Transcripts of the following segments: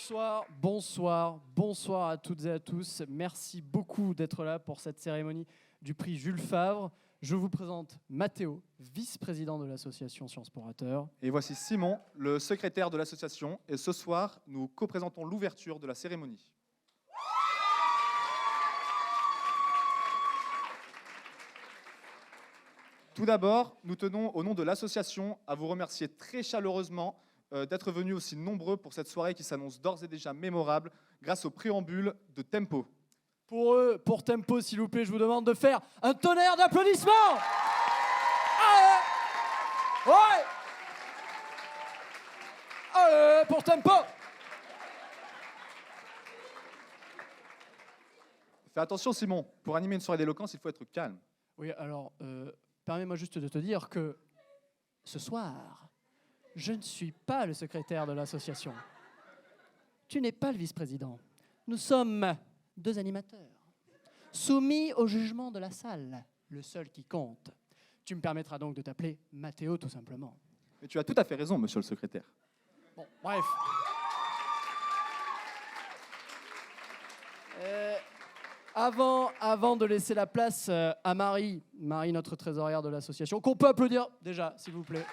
Bonsoir à toutes et à tous. Merci beaucoup d'être là pour cette cérémonie du prix Jules Favre. Je vous présente Mathéo, vice-président de l'association Sciences pour Rateurs. Et voici Simon, le secrétaire de l'association. Et ce soir, nous co-présentons l'ouverture de la cérémonie. Tout d'abord, nous tenons, au nom de l'association, à vous remercier très chaleureusement d'être venus aussi nombreux pour cette soirée qui s'annonce d'ores et déjà mémorable grâce au préambule de Tempo. Pour Tempo, s'il vous plaît, je vous demande de faire un tonnerre d'applaudissements. Ouais. Pour Tempo. Fais attention, Simon, pour animer une soirée d'éloquence, il faut être calme. Oui, alors, permets-moi juste de te dire que ce soir, je ne suis pas le secrétaire de l'association. Tu n'es pas le vice-président. Nous sommes deux animateurs, soumis au jugement de la salle, le seul qui compte. Tu me permettras donc de t'appeler Mathéo, tout simplement. Mais tu as tout à fait raison, monsieur le secrétaire. Bon, bref. Avant de laisser la place à Marie, notre trésorière de l'association, qu'on peut applaudir déjà, s'il vous plaît.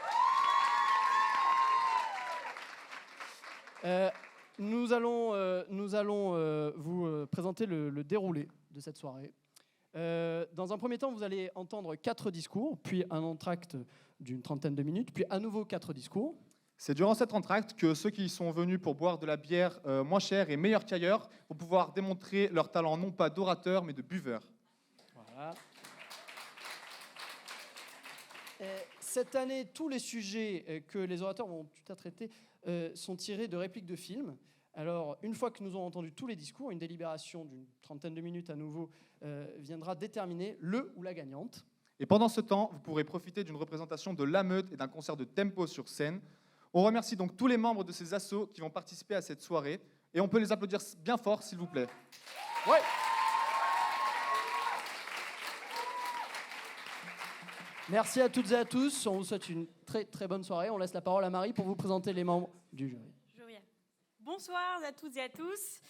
Nous allons vous présenter le déroulé de cette soirée. Dans un premier temps, vous allez entendre 4 discours, puis un entracte d'une trentaine de minutes, puis à nouveau 4 discours. C'est durant cet entracte que ceux qui sont venus pour boire de la bière moins chère et meilleure qu'ailleurs vont pouvoir démontrer leur talent non pas d'orateur, mais de buveur. Voilà. Cette année, tous les sujets que les orateurs vont tout à traiter sont tirés de répliques de films. Alors, une fois que nous aurons entendu tous les discours, une délibération d'une trentaine de minutes à nouveau viendra déterminer le ou la gagnante. Et pendant ce temps, vous pourrez profiter d'une représentation de La Meute et d'un concert de Tempo sur scène. On remercie donc tous les membres de ces assos qui vont participer à cette soirée. Et on peut les applaudir bien fort, s'il vous plaît. Ouais. Merci à toutes et à tous. On vous souhaite une très très bonne soirée. On laisse la parole à Marie pour vous présenter les membres du jury. Bonsoir à toutes et à tous.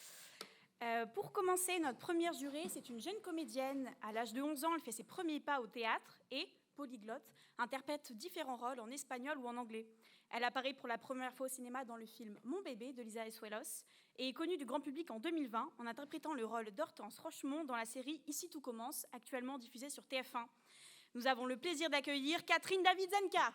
Pour commencer, notre première jurée, c'est une jeune comédienne. À l'âge de 11 ans, elle fait ses premiers pas au théâtre et, polyglotte, interprète différents rôles en espagnol ou en anglais. Elle apparaît pour la première fois au cinéma dans le film Mon bébé de Lisa Essuelos et est connue du grand public en 2020 en interprétant le rôle d'Hortense Rochemont dans la série Ici tout commence, actuellement diffusée sur TF1. Nous avons le plaisir d'accueillir Catherine Davidzenka.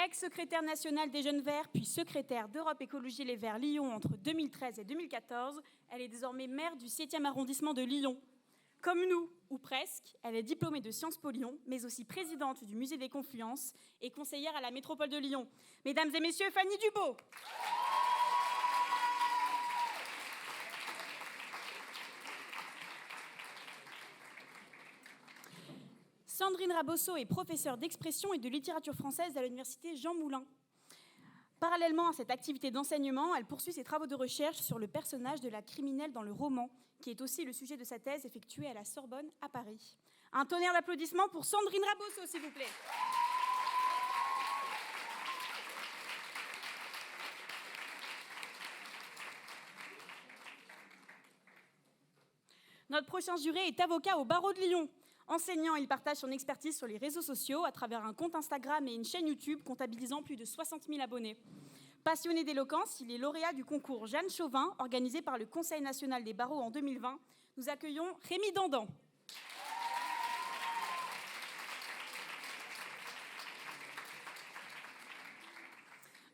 Ex-secrétaire nationale des Jeunes Verts, puis secrétaire d'Europe Écologie Les Verts Lyon entre 2013 et 2014, elle est désormais maire du 7e arrondissement de Lyon. Comme nous, ou presque, elle est diplômée de Sciences Po Lyon, mais aussi présidente du Musée des Confluences et conseillère à la métropole de Lyon. Mesdames et messieurs, Fanny Dubot. Sandrine Rabosso est professeure d'expression et de littérature française à l'université Jean Moulin. Parallèlement à cette activité d'enseignement, elle poursuit ses travaux de recherche sur le personnage de la criminelle dans le roman, qui est aussi le sujet de sa thèse effectuée à la Sorbonne à Paris. Un tonnerre d'applaudissements pour Sandrine Rabosso, s'il vous plaît. Notre prochain juré est avocat au barreau de Lyon. Enseignant, il partage son expertise sur les réseaux sociaux à travers un compte Instagram et une chaîne YouTube comptabilisant plus de 60 000 abonnés. Passionné d'éloquence, il est lauréat du concours Jeanne Chauvin, organisé par le Conseil national des barreaux en 2020. Nous accueillons Rémi Dandan.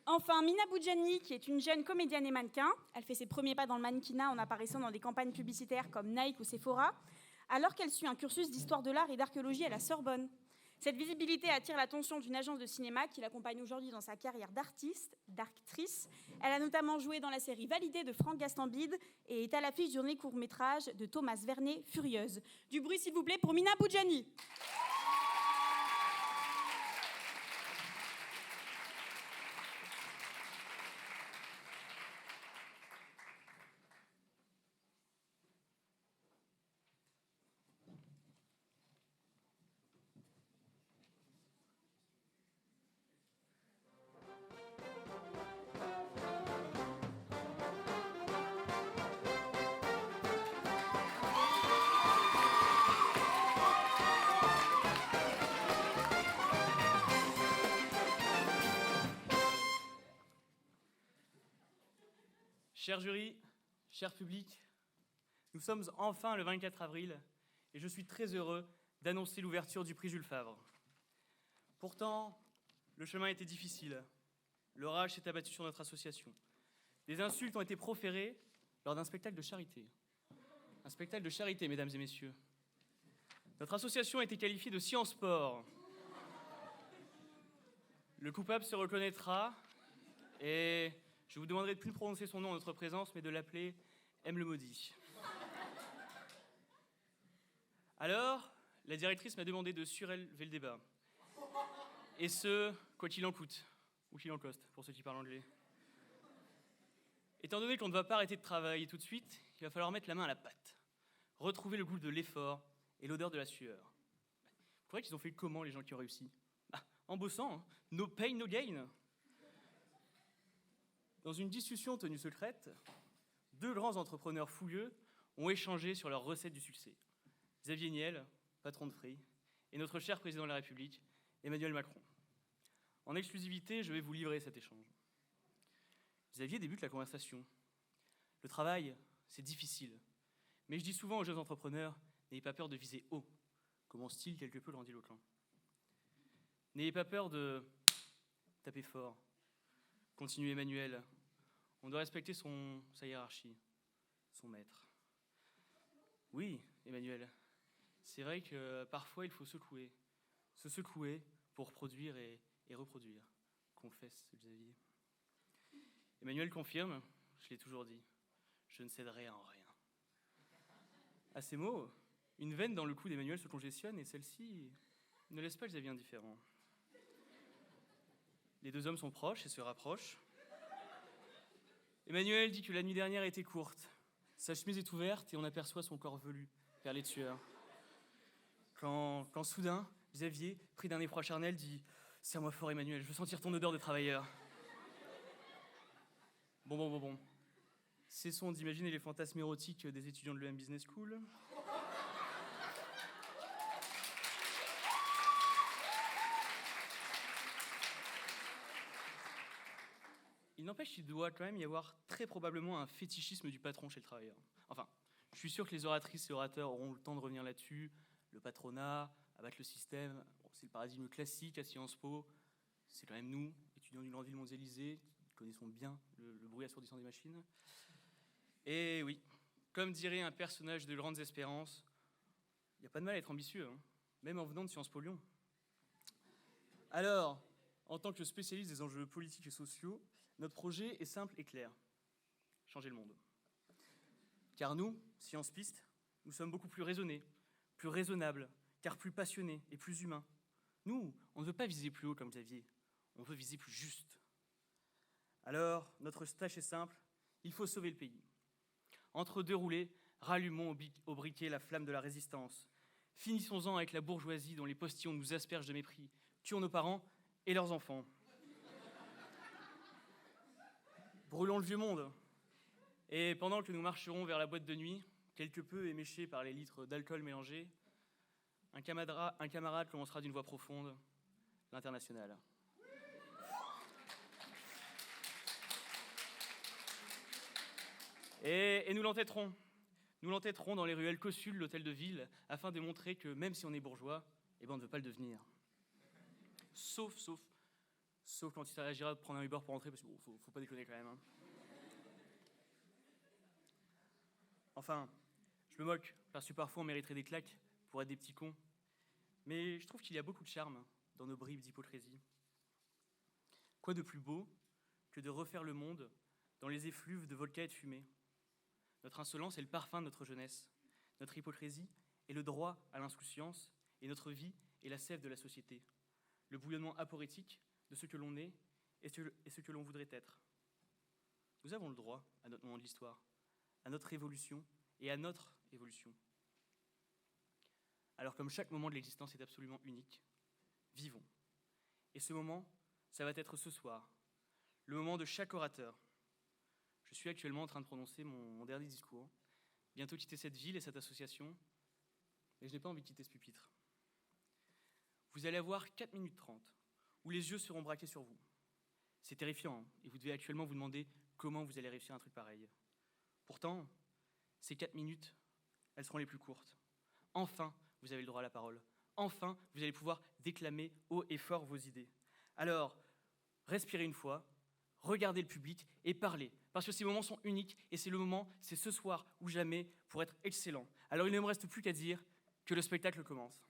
Enfin, Mina Boudjani, qui est une jeune comédienne et mannequin. Elle fait ses premiers pas dans le mannequinat en apparaissant dans des campagnes publicitaires comme Nike ou Sephora, alors qu'elle suit un cursus d'histoire de l'art et d'archéologie à la Sorbonne. Cette visibilité attire l'attention d'une agence de cinéma qui l'accompagne aujourd'hui dans sa carrière d'actrice. Elle a notamment joué dans la série Validée de Franck Gastambide et est à l'affiche du dernier court-métrage de Thomas Vernet, Furieuse. Du bruit, s'il vous plaît, pour Mina Boudjani. Cher jury, cher public, nous sommes enfin le 24 avril et je suis très heureux d'annoncer l'ouverture du prix Jules Favre. Pourtant, le chemin était difficile. L'orage s'est abattu sur notre association. Des insultes ont été proférées lors d'un spectacle de charité. Un spectacle de charité, mesdames et messieurs. Notre association a été qualifiée de Sciences Sport. Le coupable se reconnaîtra et je vous demanderai de plus prononcer son nom en notre présence, mais de l'appeler M. le Maudit. Alors, la directrice m'a demandé de surélever le débat. Et ce, quoi qu'il en coûte, ou qu'il en coste, pour ceux qui parlent anglais. Étant donné qu'on ne va pas arrêter de travailler tout de suite, il va falloir mettre la main à la pâte, retrouver le goût de l'effort et l'odeur de la sueur. Vous croyez qu'ils ont fait comment, les gens qui ont réussi? En bossant, hein. No pain, no gain. Dans une discussion tenue secrète, deux grands entrepreneurs fougueux ont échangé sur leurs recettes du succès. Xavier Niel, patron de Free, et notre cher président de la République, Emmanuel Macron. En exclusivité, je vais vous livrer cet échange. Xavier débute la conversation. Le travail, c'est difficile. Mais je dis souvent aux jeunes entrepreneurs, n'ayez pas peur de viser haut, commence-t-il quelque peu grandiloquent. N'ayez pas peur de taper fort. Continue Emmanuel. On doit respecter sa hiérarchie, son maître. Oui, Emmanuel, c'est vrai que parfois il faut secouer. Se secouer pour produire et reproduire. Confesse Xavier. Emmanuel confirme, je l'ai toujours dit, je ne céderai en rien. À ces mots, une veine dans le cou d'Emmanuel se congestionne et celle-ci ne laisse pas Xavier indifférent. Les deux hommes sont proches et se rapprochent. Emmanuel dit que la nuit dernière était courte. Sa chemise est ouverte et on aperçoit son corps velu, perlé de sueur. Quand soudain, Xavier, pris d'un effroi charnel, dit « Serre-moi fort, Emmanuel, je veux sentir ton odeur de travailleur. » Bon. Cessons d'imaginer les fantasmes érotiques des étudiants de l'EM Business School. Il n'empêche qu'il doit quand même y avoir très probablement un fétichisme du patron chez le travailleur. Enfin, je suis sûr que les oratrices et orateurs auront le temps de revenir là-dessus. Le patronat, abattre le système, c'est le paradigme classique à Sciences Po. C'est quand même nous, étudiants d'une grande ville mondialisée, qui connaissons bien le bruit assourdissant des machines. Et oui, comme dirait un personnage de Grandes Espérances, il n'y a pas de mal à être ambitieux, hein, même en venant de Sciences Po Lyon. Alors, en tant que spécialiste des enjeux politiques et sociaux, notre projet est simple et clair. Changer le monde. Car nous, Sciences Piste, nous sommes beaucoup plus raisonnés, plus raisonnables, car plus passionnés et plus humains. Nous, on ne veut pas viser plus haut comme Xavier, on veut viser plus juste. Alors, notre tâche est simple, il faut sauver le pays. Entre deux roulées, rallumons au briquet la flamme de la résistance. Finissons-en avec la bourgeoisie dont les postillons nous aspergent de mépris. Tuons nos parents et leurs enfants. Brûlons le vieux monde. Et pendant que nous marcherons vers la boîte de nuit, quelque peu éméchés par les litres d'alcool mélangés, un camarade commencera d'une voix profonde, l'Internationale. Et nous l'entêterons. Nous l'entêterons dans les ruelles cossues de l'hôtel de ville afin de montrer que même si on est bourgeois, on ne veut pas le devenir. Sauf quand il s'agira de prendre un Uber pour rentrer, parce qu'il ne faut pas déconner quand même. Hein. Enfin, je me moque, parce que parfois on mériterait des claques pour être des petits cons. Mais je trouve qu'il y a beaucoup de charme dans nos bribes d'hypocrisie. Quoi de plus beau que de refaire le monde dans les effluves de vodka et de fumée? Notre insolence est le parfum de notre jeunesse. Notre hypocrisie est le droit à l'insouciance et notre vie est la sève de la société. Le bouillonnement aporétique de ce que l'on est et ce que l'on voudrait être. Nous avons le droit à notre moment de l'histoire, à notre révolution et à notre évolution. Alors comme chaque moment de l'existence est absolument unique, vivons. Et ce moment, ça va être ce soir, le moment de chaque orateur. Je suis actuellement en train de prononcer mon dernier discours, bientôt quitter cette ville et cette association, et je n'ai pas envie de quitter ce pupitre. Vous allez avoir 4 minutes 30, où les yeux seront braqués sur vous. C'est terrifiant, hein, et vous devez actuellement vous demander comment vous allez réussir un truc pareil. Pourtant, ces 4 minutes, elles seront les plus courtes. Enfin, vous avez le droit à la parole. Enfin, vous allez pouvoir déclamer haut et fort vos idées. Alors, respirez une fois, regardez le public et parlez. Parce que ces moments sont uniques et c'est ce soir ou jamais pour être excellent. Alors il ne me reste plus qu'à dire que le spectacle commence.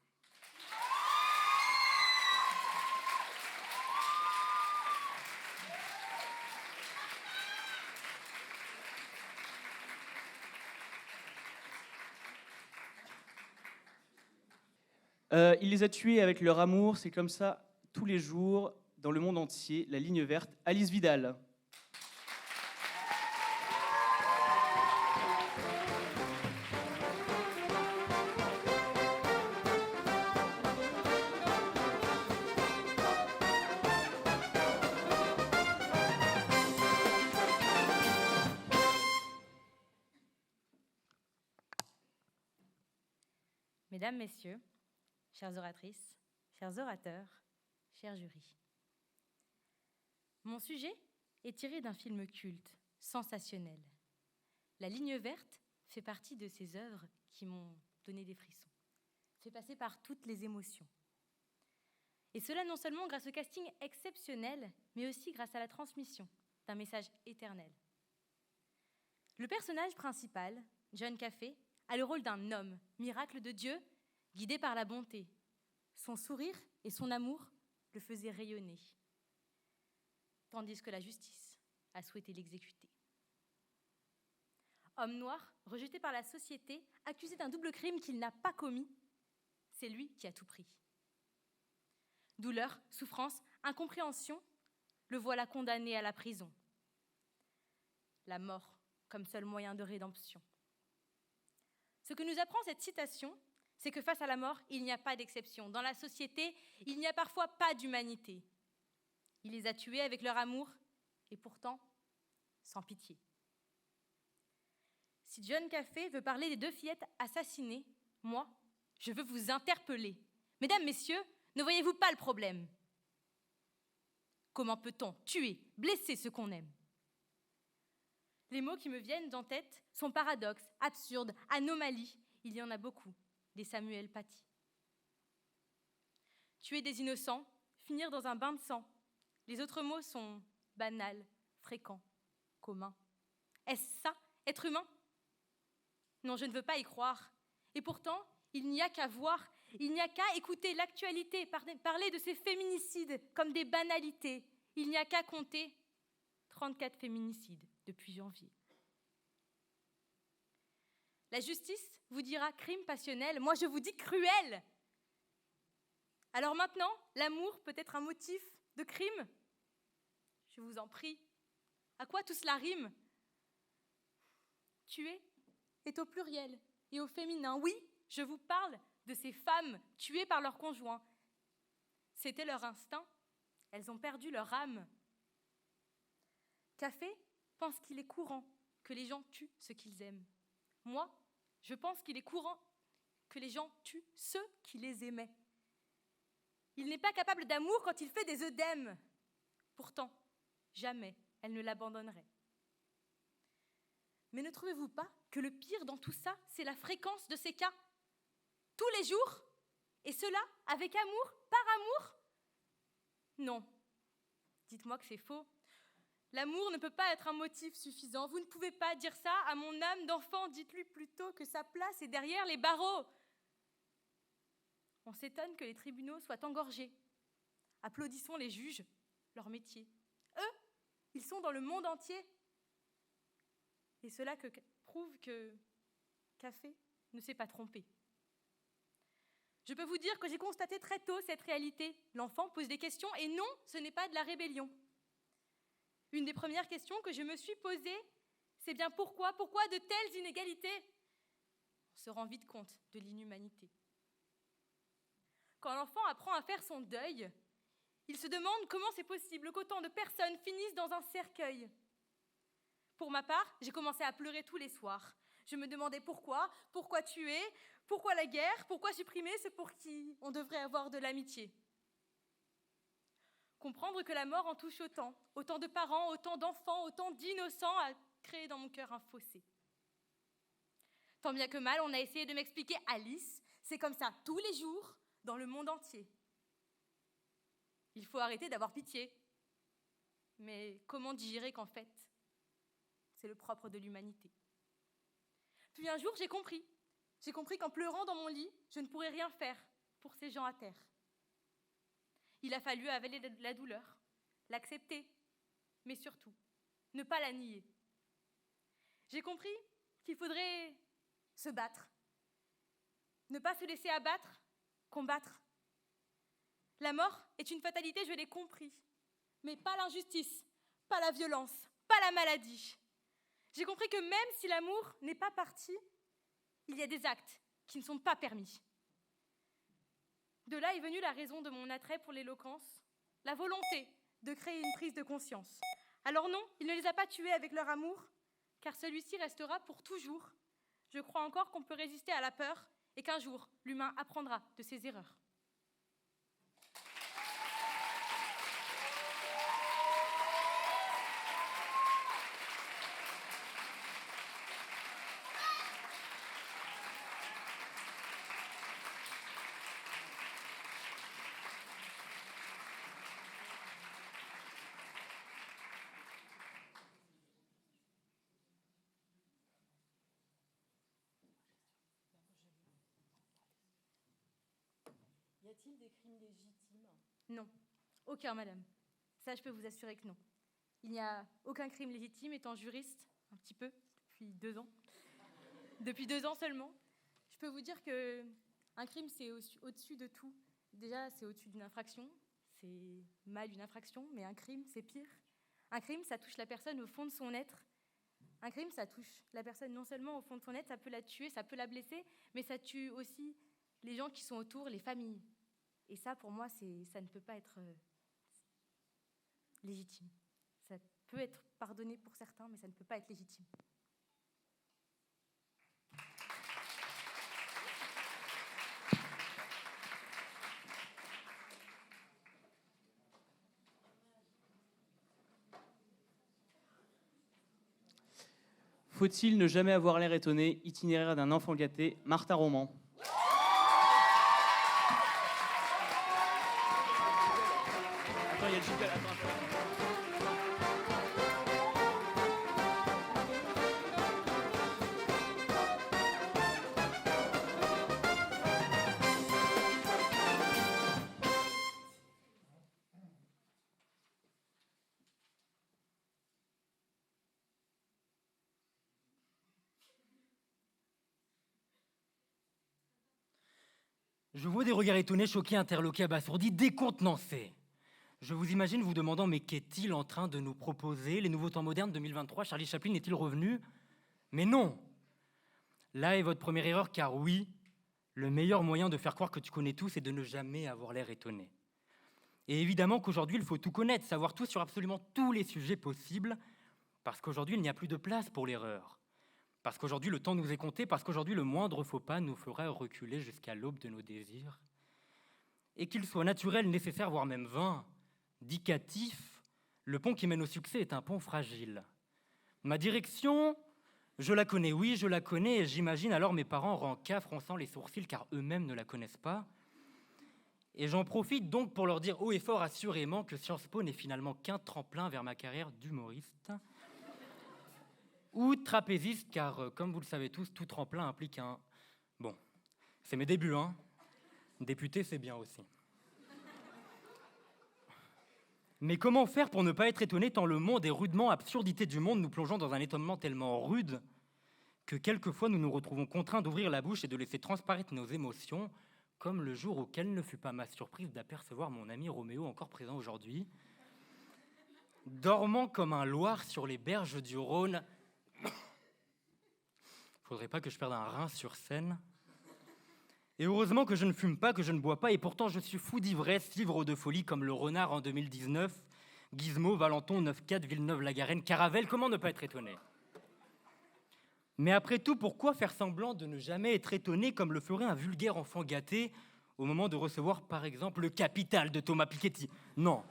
Il les a tués avec leur amour, c'est comme ça tous les jours dans le monde entier. La ligne verte, Alice Vidal. Mesdames, Messieurs, chères oratrices, chers orateurs, chers jurys. Mon sujet est tiré d'un film culte, sensationnel. La ligne verte fait partie de ces œuvres qui m'ont donné des frissons, fait passer par toutes les émotions. Et cela non seulement grâce au casting exceptionnel, mais aussi grâce à la transmission d'un message éternel. Le personnage principal, John Caffey, a le rôle d'un homme, miracle de Dieu, guidé par la bonté. Son sourire et son amour le faisaient rayonner, tandis que la justice a souhaité l'exécuter. Homme noir, rejeté par la société, accusé d'un double crime qu'il n'a pas commis, c'est lui qui a tout pris. Douleur, souffrance, incompréhension, le voilà condamné à la prison. La mort comme seul moyen de rédemption. Ce que nous apprend cette citation, c'est que face à la mort, il n'y a pas d'exception. Dans la société, il n'y a parfois pas d'humanité. Il les a tués avec leur amour, et pourtant, sans pitié. Si John Caffey veut parler des 2 fillettes assassinées, moi, je veux vous interpeller. Mesdames, Messieurs, ne voyez-vous pas le problème? Comment peut-on tuer, blesser ceux qu'on aime? Les mots qui me viennent en tête sont paradoxes, absurdes, anomalies. Il y en a beaucoup, des Samuel Paty. Tuer des innocents, finir dans un bain de sang. Les autres mots sont banals, fréquents, communs. Est-ce ça, être humain? Non, je ne veux pas y croire. Et pourtant, il n'y a qu'à voir, il n'y a qu'à écouter l'actualité, parler de ces féminicides comme des banalités. Il n'y a qu'à compter 34 féminicides depuis janvier. La justice vous dira crime passionnel, moi je vous dis cruel. Alors maintenant, l'amour peut être un motif de crime? Je vous en prie. À quoi tout cela rime? Tuer est au pluriel et au féminin. Oui, je vous parle de ces femmes tuées par leur conjoint. C'était leur instinct, elles ont perdu leur âme. Caffey pense qu'il est courant que les gens tuent ce qu'ils aiment. Moi, je pense qu'il est courant que les gens tuent ceux qui les aimaient. Il n'est pas capable d'amour quand il fait des œdèmes. Pourtant, jamais elle ne l'abandonnerait. Mais ne trouvez-vous pas que le pire dans tout ça, c'est la fréquence de ces cas? Tous les jours? Et cela avec amour, par amour? Non. Dites-moi que c'est faux. L'amour ne peut pas être un motif suffisant. Vous ne pouvez pas dire ça à mon âme d'enfant. Dites-lui plutôt que sa place est derrière les barreaux. On s'étonne que les tribunaux soient engorgés. Applaudissons les juges, leur métier. Eux, ils sont dans le monde entier. Et cela prouve que Caffey ne s'est pas trompé. Je peux vous dire que j'ai constaté très tôt cette réalité. L'enfant pose des questions et non, ce n'est pas de la rébellion. Une des premières questions que je me suis posée, c'est bien pourquoi de telles inégalités? On se rend vite compte de l'inhumanité. Quand l'enfant apprend à faire son deuil, il se demande comment c'est possible qu'autant de personnes finissent dans un cercueil. Pour ma part, j'ai commencé à pleurer tous les soirs. Je me demandais pourquoi tuer, pourquoi la guerre, pourquoi supprimer ceux pour qui on devrait avoir de l'amitié. comprendre que la mort en touche autant. Autant de parents, autant d'enfants, autant d'innocents a créé dans mon cœur un fossé. Tant bien que mal, on a essayé de m'expliquer, Alice, c'est comme ça tous les jours, dans le monde entier. Il faut arrêter d'avoir pitié. Mais comment digérer qu'en fait, c'est le propre de l'humanité? Puis un jour, j'ai compris. J'ai compris qu'en pleurant dans mon lit, je ne pourrais rien faire pour ces gens à terre. Il a fallu avaler la douleur, l'accepter, mais surtout, ne pas la nier. J'ai compris qu'il faudrait se battre. Ne pas se laisser abattre, combattre. La mort est une fatalité, je l'ai compris. Mais pas l'injustice, pas la violence, pas la maladie. J'ai compris que même si l'amour n'est pas parti, il y a des actes qui ne sont pas permis. De là est venue la raison de mon attrait pour l'éloquence, la volonté de créer une prise de conscience. Alors non, il ne les a pas tués avec leur amour, car celui-ci restera pour toujours. Je crois encore qu'on peut résister à la peur et qu'un jour, l'humain apprendra de ses erreurs. Y a-t-il des crimes légitimes? Non, aucun, madame. Ça, je peux vous assurer que non. Il n'y a aucun crime légitime, étant juriste, un petit peu, depuis 2 ans. Depuis 2 ans seulement. Je peux vous dire qu'un crime, c'est au-dessus de tout. Déjà, c'est au-dessus d'une infraction. C'est mal une infraction, mais un crime, c'est pire. Un crime, ça touche la personne au fond de son être. Un crime, ça touche la personne non seulement au fond de son être, ça peut la tuer, ça peut la blesser, mais ça tue aussi les gens qui sont autour, les familles. Et ça, pour moi, ça ne peut pas être légitime. Ça peut être pardonné pour certains, mais ça ne peut pas être légitime. Faut-il ne jamais avoir l'air étonné? Itinéraire d'un enfant gâté, Martha Roman. Attends, il y a le jingle, attends. Je vois des regards étonnés, choqués, interloqués, abasourdis, décontenancés. Je vous imagine vous demandant, mais qu'est-il en train de nous proposer? Les nouveaux temps modernes 2023, Charlie Chaplin est-il revenu? Mais non! Là est votre première erreur, car oui, le meilleur moyen de faire croire que tu connais tout, c'est de ne jamais avoir l'air étonné. Et évidemment qu'aujourd'hui, il faut tout connaître, savoir tout sur absolument tous les sujets possibles, parce qu'aujourd'hui, il n'y a plus de place pour l'erreur. Parce qu'aujourd'hui, le temps nous est compté, parce qu'aujourd'hui, le moindre faux pas nous fera reculer jusqu'à l'aube de nos désirs. Et qu'il soit naturel, nécessaire, voire même vain, dicatif, le pont qui mène au succès est un pont fragile. Ma direction, je la connais, oui, je la connais, et j'imagine alors mes parents rancas, fronçant les sourcils, car eux-mêmes ne la connaissent pas. Et j'en profite donc pour leur dire haut et fort assurément que Sciences Po n'est finalement qu'un tremplin vers ma carrière d'humoriste. Ou trapéziste, car comme vous le savez tous, tout tremplin implique un... Bon, c'est mes débuts, hein. Député, c'est bien aussi. Mais comment faire pour ne pas être étonné tant le monde est rudement absurdité du monde, nous plongeant dans un étonnement tellement rude que quelquefois nous nous retrouvons contraints d'ouvrir la bouche et de laisser transparaître nos émotions, comme le jour où quelle ne fut pas ma surprise d'apercevoir mon ami Roméo, encore présent aujourd'hui, dormant comme un loir sur les berges du Rhône. Faudrait pas que je perde un rein sur scène. Et heureusement que je ne fume pas, que je ne bois pas, et pourtant je suis fou d'ivresse, ivre de folie, comme le renard en 2019, Gizmo, Valenton, 9-4, Villeneuve-la-Garenne, Caravelle, comment ne pas être étonné? Mais après tout, pourquoi faire semblant de ne jamais être étonné comme le ferait un vulgaire enfant gâté au moment de recevoir, par exemple, le Capital de Thomas Piketty? Non.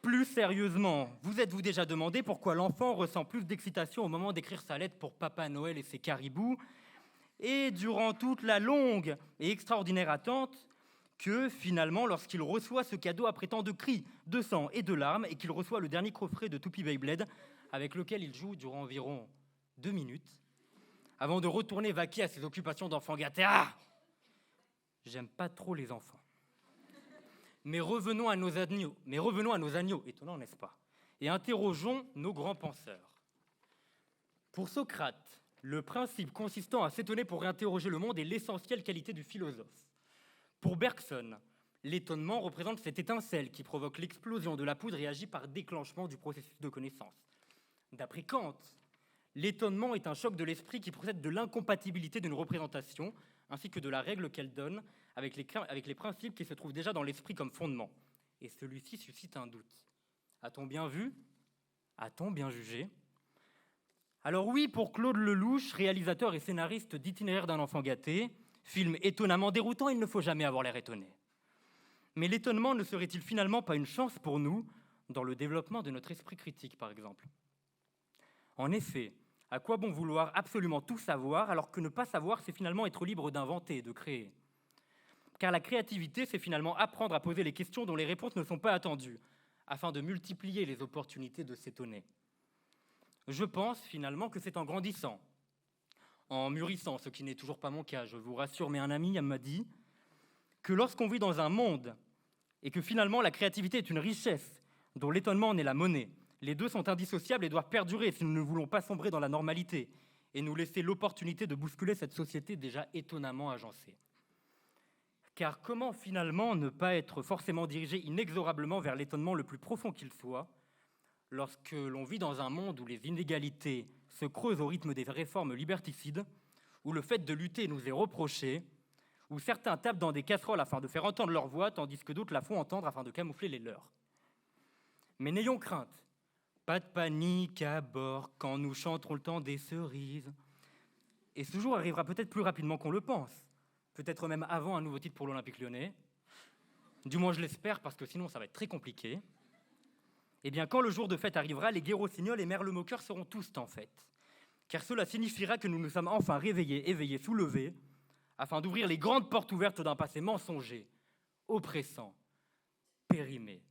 Plus sérieusement, vous êtes-vous déjà demandé pourquoi l'enfant ressent plus d'excitation au moment d'écrire sa lettre pour Papa Noël et ses caribous, et durant toute la longue et extraordinaire attente, que finalement, lorsqu'il reçoit ce cadeau après tant de cris, de sang et de larmes, et qu'il reçoit le dernier coffret de Toupie Beyblade, avec lequel il joue durant environ 2 minutes, avant de retourner vaquer à ses occupations d'enfant gâté. Ah ! J'aime pas trop les enfants. Mais revenons à nos agneaux, étonnant, n'est-ce pas? Et interrogeons nos grands penseurs. Pour Socrate, le principe consistant à s'étonner pour réinterroger le monde est l'essentielle qualité du philosophe. Pour Bergson, l'étonnement représente cette étincelle qui provoque l'explosion de la poudre et agit par déclenchement du processus de connaissance. D'après Kant, l'étonnement est un choc de l'esprit qui procède de l'incompatibilité d'une représentation ainsi que de la règle qu'elle donne avec les principes qui se trouvent déjà dans l'esprit comme fondement. Et celui-ci suscite un doute. A-t-on bien vu? A-t-on bien jugé? Alors oui, pour Claude Lelouch, réalisateur et scénariste d'Itinéraire d'un enfant gâté, film étonnamment déroutant, il ne faut jamais avoir l'air étonné. Mais l'étonnement ne serait-il finalement pas une chance pour nous dans le développement de notre esprit critique, par exemple? En effet, à quoi bon vouloir absolument tout savoir alors que ne pas savoir, c'est finalement être libre d'inventer et de créer? Car la créativité, c'est finalement apprendre à poser les questions dont les réponses ne sont pas attendues, afin de multiplier les opportunités de s'étonner. Je pense finalement que c'est en grandissant, en mûrissant, ce qui n'est toujours pas mon cas, je vous rassure, mais un ami m'a dit que lorsqu'on vit dans un monde et que finalement la créativité est une richesse dont l'étonnement en est la monnaie, les deux sont indissociables et doivent perdurer si nous ne voulons pas sombrer dans la normalité et nous laisser l'opportunité de bousculer cette société déjà étonnamment agencée. Car comment finalement ne pas être forcément dirigé inexorablement vers l'étonnement le plus profond qu'il soit, lorsque l'on vit dans un monde où les inégalités se creusent au rythme des réformes liberticides, où le fait de lutter nous est reproché, où certains tapent dans des casseroles afin de faire entendre leur voix, tandis que d'autres la font entendre afin de camoufler les leurs. Mais n'ayons crainte, pas de panique à bord quand nous chanterons le temps des cerises. Et ce jour arrivera peut-être plus rapidement qu'on le pense, peut-être même avant un nouveau titre pour l'Olympique Lyonnais. Du moins je l'espère, parce que sinon ça va être très compliqué. Eh bien, quand le jour de fête arrivera, les guérossignols et merlemoqueurs seront tous en fête. Car cela signifiera que nous nous sommes enfin réveillés, éveillés, soulevés, afin d'ouvrir les grandes portes ouvertes d'un passé mensonger, oppressant, périmé.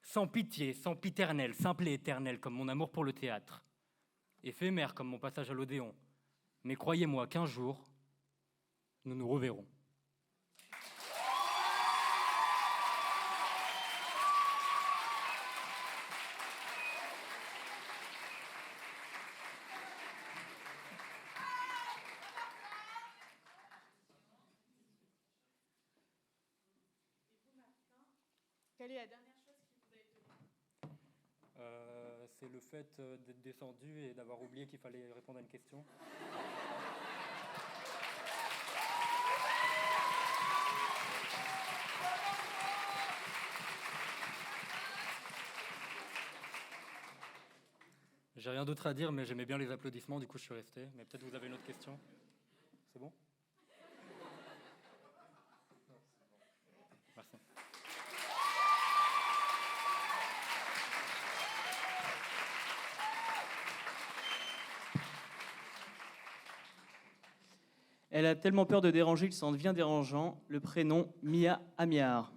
Sans pitié, sans piternel, simple et éternel, comme mon amour pour le théâtre. Éphémère comme mon passage à l'Odéon. Mais croyez-moi qu'un jour, nous nous reverrons. Quelle est la dernière chose qui vous a étonné? C'est le fait d'être descendu et d'avoir oublié qu'il fallait répondre à une question. J'ai rien d'autre à dire, mais j'aimais bien les applaudissements, du coup je suis resté. Mais peut-être vous avez une autre question? C'est bon? Merci. Elle a tellement peur de déranger qu'il s'en devient dérangeant. Le prénom Mia Amiar.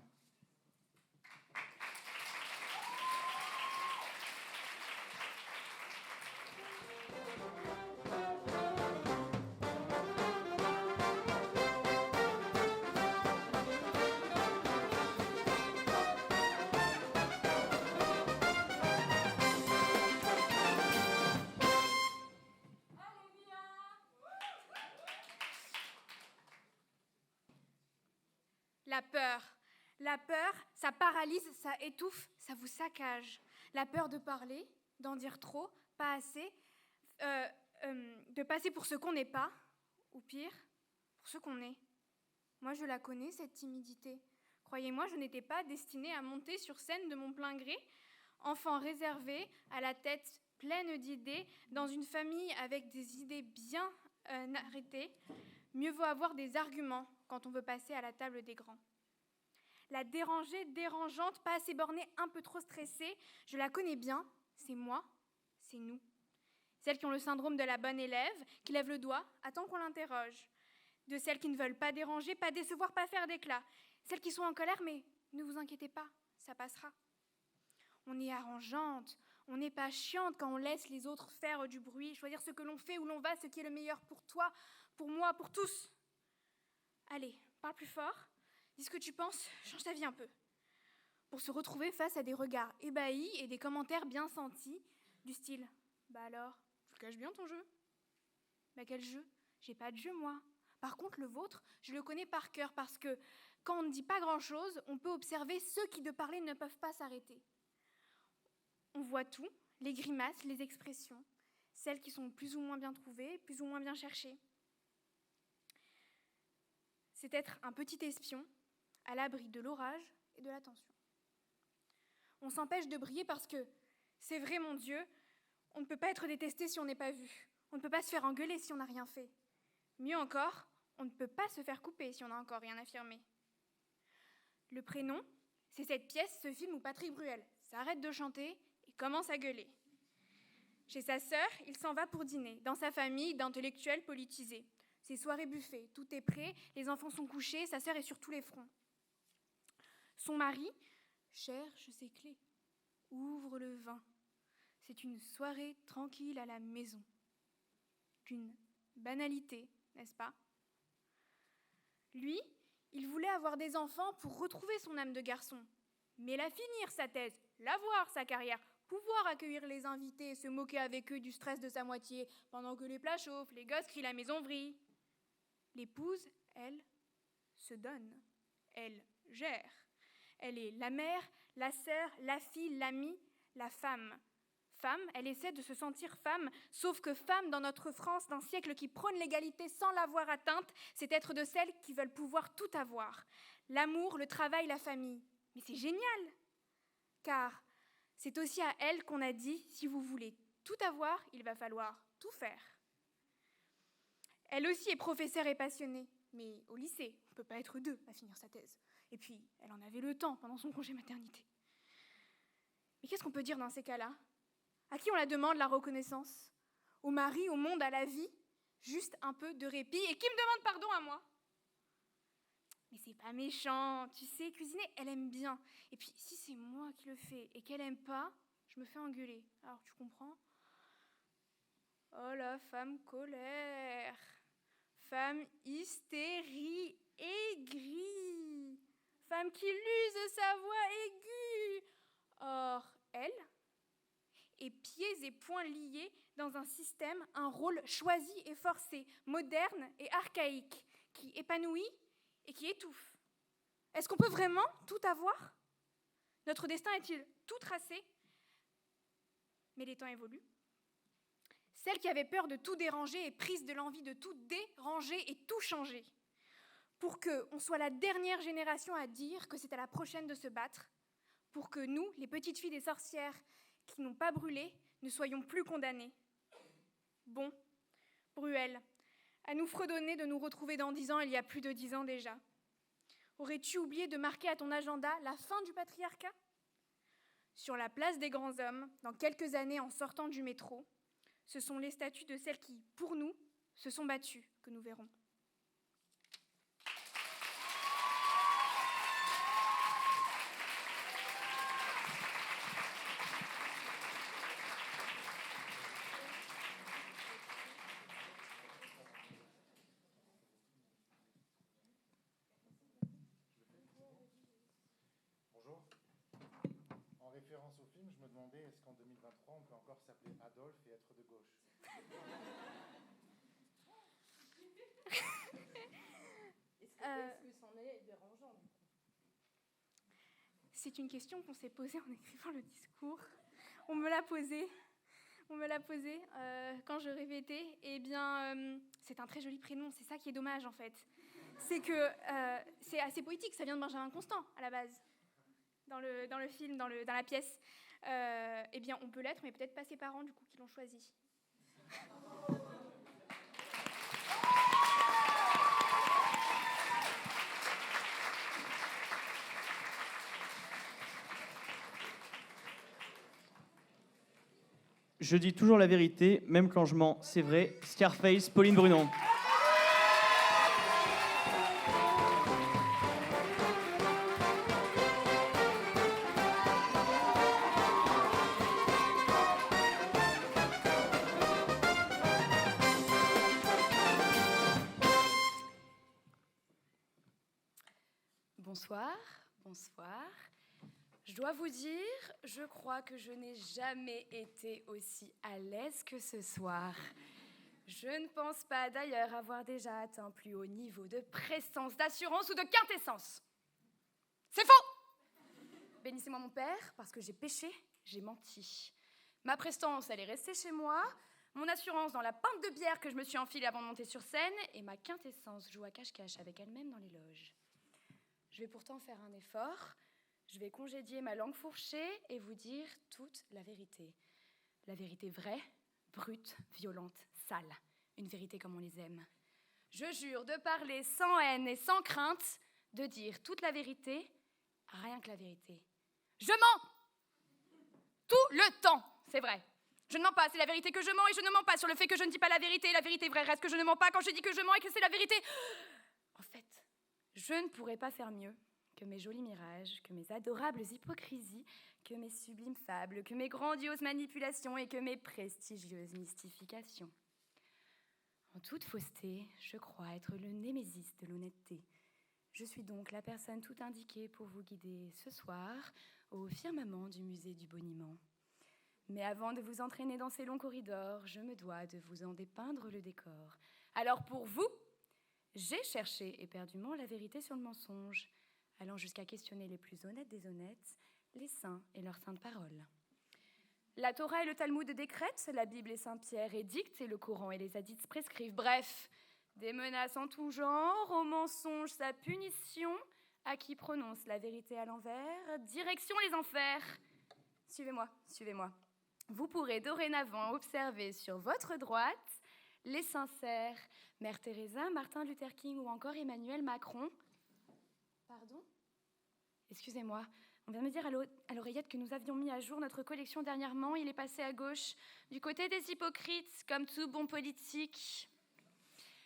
La peur. La peur, ça paralyse, ça étouffe, ça vous saccage. La peur de parler, d'en dire trop, pas assez, de passer pour ce qu'on n'est pas, ou pire, pour ce qu'on est. Moi, je la connais, cette timidité. Croyez-moi, je n'étais pas destinée à monter sur scène de mon plein gré, enfant réservé, à la tête pleine d'idées, dans une famille avec des idées bien arrêtées. Mieux vaut avoir des arguments quand on veut passer à la table des grands. La dérangée, dérangeante, pas assez bornée, un peu trop stressée, je la connais bien, c'est moi, c'est nous. Celles qui ont le syndrome de la bonne élève, qui lèvent le doigt, attend qu'on l'interroge. De celles qui ne veulent pas déranger, pas décevoir, pas faire d'éclat. Celles qui sont en colère, mais ne vous inquiétez pas, ça passera. On est arrangeante, on n'est pas chiante quand on laisse les autres faire du bruit, choisir ce que l'on fait, où l'on va, ce qui est le meilleur pour toi, pour moi, pour tous. Allez, parle plus fort, dis ce que tu penses, change ta vie un peu. Pour se retrouver face à des regards ébahis et des commentaires bien sentis, du style « Bah alors, tu le caches bien ton jeu ?»« Bah quel jeu ? J'ai pas de jeu moi. Par contre, le vôtre, je le connais par cœur parce que quand on ne dit pas grand-chose, on peut observer ceux qui de parler ne peuvent pas s'arrêter. On voit tout, les grimaces, les expressions, celles qui sont plus ou moins bien trouvées, plus ou moins bien cherchées. C'est être un petit espion à l'abri de l'orage et de l'attention. On s'empêche de briller parce que, c'est vrai mon Dieu, on ne peut pas être détesté si on n'est pas vu. On ne peut pas se faire engueuler si on n'a rien fait. Mieux encore, on ne peut pas se faire couper si on n'a encore rien affirmé. Le prénom, c'est cette pièce, ce film où Patrick Bruel s'arrête de chanter et commence à gueuler. Chez sa sœur, il s'en va pour dîner, dans sa famille d'intellectuels politisés. Ses soirées buffet, tout est prêt, les enfants sont couchés, sa sœur est sur tous les fronts. Son mari cherche ses clés, ouvre le vin. C'est une soirée tranquille à la maison. D'une banalité, n'est-ce pas ? Lui, il voulait avoir des enfants pour retrouver son âme de garçon. Mais la finir, sa thèse, l'avoir, sa carrière, pouvoir accueillir les invités et se moquer avec eux du stress de sa moitié pendant que les plats chauffent, les gosses crient, la maison vrille. L'épouse, elle, se donne. Elle gère. Elle est la mère, la sœur, la fille, l'amie, la femme. Femme, elle essaie de se sentir femme, sauf que femme, dans notre France d'un siècle qui prône l'égalité sans l'avoir atteinte, c'est être de celles qui veulent pouvoir tout avoir. L'amour, le travail, la famille. Mais c'est génial, car c'est aussi à elle qu'on a dit, si vous voulez tout avoir, il va falloir tout faire. Elle aussi est professeure et passionnée, mais au lycée, on ne peut pas être deux à finir sa thèse. Et puis, elle en avait le temps pendant son congé maternité. Mais qu'est-ce qu'on peut dire dans ces cas-là ? À qui on la demande, la reconnaissance ? Au mari, au monde, à la vie ? Juste un peu de répit. Et qui me demande pardon à moi ? Mais c'est pas méchant, tu sais, cuisiner, elle aime bien. Et puis, si c'est moi qui le fais et qu'elle aime pas, je me fais engueuler. Alors, tu comprends ? Oh la femme colère, femme hystérie aigrie, femme qui l'use sa voix aiguë. Or, elle est pieds et poings liés dans un système, un rôle choisi et forcé, moderne et archaïque, qui épanouit et qui étouffe. Est-ce qu'on peut vraiment tout avoir ? Notre destin est-il tout tracé ? Mais les temps évoluent. Celle qui avait peur de tout déranger est prise de l'envie de tout déranger et tout changer. Pour qu'on soit la dernière génération à dire que c'est à la prochaine de se battre, pour que nous, les petites filles des sorcières qui n'ont pas brûlé, ne soyons plus condamnées. Bon, Bruel, à nous fredonner de nous retrouver dans 10 ans, il y a plus de 10 ans déjà. Aurais-tu oublié de marquer à ton agenda la fin du patriarcat ? Sur la place des grands hommes, dans quelques années en sortant du métro, ce sont les statues de celles qui, pour nous, se sont battues que nous verrons. Bonjour. En référence au film, je me demandais est-ce qu'en 2023, on peut encore s'appeler Adolphe et être de gauche ? Est-ce que c'en est dérangeant du coup ? C'est une question qu'on s'est posée en écrivant le discours. On me l'a posée quand je répétais. Eh bien, c'est un très joli prénom, c'est ça qui est dommage en fait. C'est que c'est assez poétique, ça vient de Benjamin Constant à la base. Dans le film, dans la pièce. Eh bien, on peut l'être, mais peut-être pas ses parents du coup qui l'ont choisi. je dis toujours la vérité, même quand je mens, c'est vrai. Scarface, Pauline Brunon. Bonsoir, bonsoir. Je dois vous dire, je crois que je n'ai jamais été aussi à l'aise que ce soir. Je ne pense pas d'ailleurs avoir déjà atteint un plus haut niveau de prestance, d'assurance ou de quintessence. C'est faux! Bénissez-moi mon père, parce que j'ai péché, j'ai menti. Ma prestance, elle est restée chez moi, mon assurance dans la pinte de bière que je me suis enfilée avant de monter sur scène, et ma quintessence joue à cache-cache avec elle-même dans les loges. Je vais pourtant faire un effort. Je vais congédier ma langue fourchée et vous dire toute la vérité. La vérité vraie, brute, violente, sale. Une vérité comme on les aime. Je jure de parler sans haine et sans crainte, de dire toute la vérité, rien que la vérité. Je mens! Tout le temps, c'est vrai. Je ne mens pas, c'est la vérité que je mens et je ne mens pas sur le fait que je ne dis pas la vérité. La vérité vraie reste que je ne mens pas quand je dis que je mens et que c'est la vérité. En fait, je ne pourrais pas faire mieux que mes jolis mirages, que mes adorables hypocrisies, que mes sublimes fables, que mes grandioses manipulations et que mes prestigieuses mystifications. En toute fausseté, je crois être le némésis de l'honnêteté. Je suis donc la personne tout indiquée pour vous guider ce soir au firmament du musée du Boniment. Mais avant de vous entraîner dans ces longs corridors, je me dois de vous en dépeindre le décor. Alors pour vous, j'ai cherché éperdument la vérité sur le mensonge, allant jusqu'à questionner les plus honnêtes des honnêtes, les saints et leurs saintes paroles. La Torah et le Talmud décrètent, la Bible et Saint-Pierre édictent, et le Coran et les hadiths prescrivent. Bref, des menaces en tout genre, au mensonge sa punition, à qui prononce la vérité à l'envers, direction les enfers. Suivez-moi, suivez-moi. Vous pourrez dorénavant observer sur votre droite les sincères, Mère Teresa, Martin Luther King ou encore Emmanuel Macron. Pardon ? Excusez-moi, on vient de me dire à l'oreillette que nous avions mis à jour notre collection dernièrement. Il est passé à gauche, du côté des hypocrites, comme tout bon politique.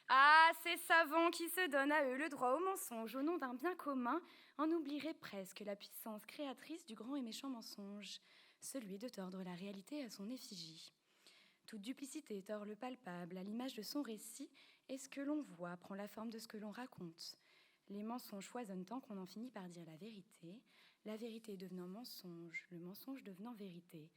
Ah, ces savants qui se donnent à eux le droit au mensonge au nom d'un bien commun en oublieraient presque la puissance créatrice du grand et méchant mensonge, celui de tordre la réalité à son effigie. Toute duplicité tord le palpable à l'image de son récit, et ce que l'on voit prend la forme de ce que l'on raconte. Les mensonges foisonnent tant qu'on en finit par dire la vérité devenant mensonge, le mensonge devenant vérité.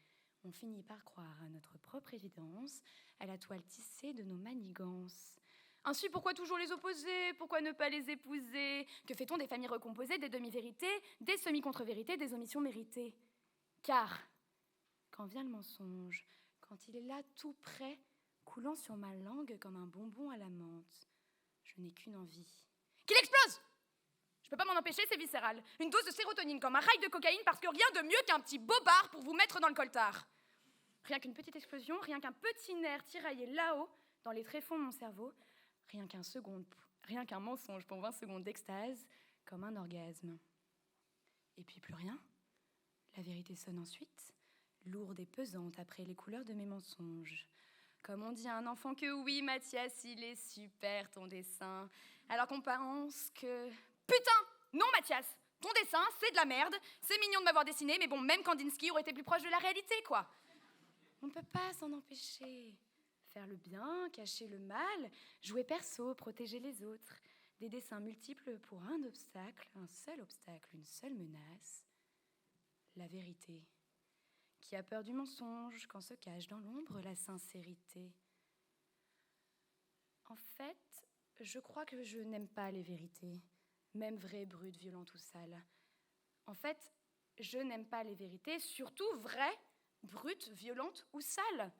On finit par croire à notre propre évidence, à la toile tissée de nos manigances. Ainsi, pourquoi toujours les opposer? Pourquoi ne pas les épouser? Que fait-on des familles recomposées, des demi-vérités, des semi-contre-vérités, des omissions méritées? Car, quand vient le mensonge, quand il est là tout près, coulant sur ma langue comme un bonbon à la menthe, je n'ai qu'une envie. Qu'il explose! Je peux pas m'en empêcher, c'est viscéral. Une dose de sérotonine comme un rail de cocaïne parce que rien de mieux qu'un petit bobard pour vous mettre dans le coltard. Rien qu'une petite explosion, rien qu'un petit nerf tiraillé là-haut, dans les tréfonds de mon cerveau, rien qu'un mensonge pour 20 secondes d'extase, comme un orgasme. Et puis plus rien. La vérité sonne ensuite, lourde et pesante après les couleurs de mes mensonges. Comme on dit à un enfant que oui, Mathias, il est super ton dessin. Alors qu'on pense que... Putain! Non, Mathias! Ton dessin, c'est de la merde. C'est mignon de m'avoir dessiné, mais bon, même Kandinsky aurait été plus proche de la réalité, quoi. On ne peut pas s'en empêcher. Faire le bien, cacher le mal, jouer perso, protéger les autres. Des dessins multiples pour un obstacle, une seule menace. La vérité. Qui a peur du mensonge quand se cache dans l'ombre la sincérité? En fait, je crois que je n'aime pas les vérités, même vraies, brutes, violentes ou sales. En fait, je n'aime pas les vérités, surtout vraies, brutes, violentes ou sales.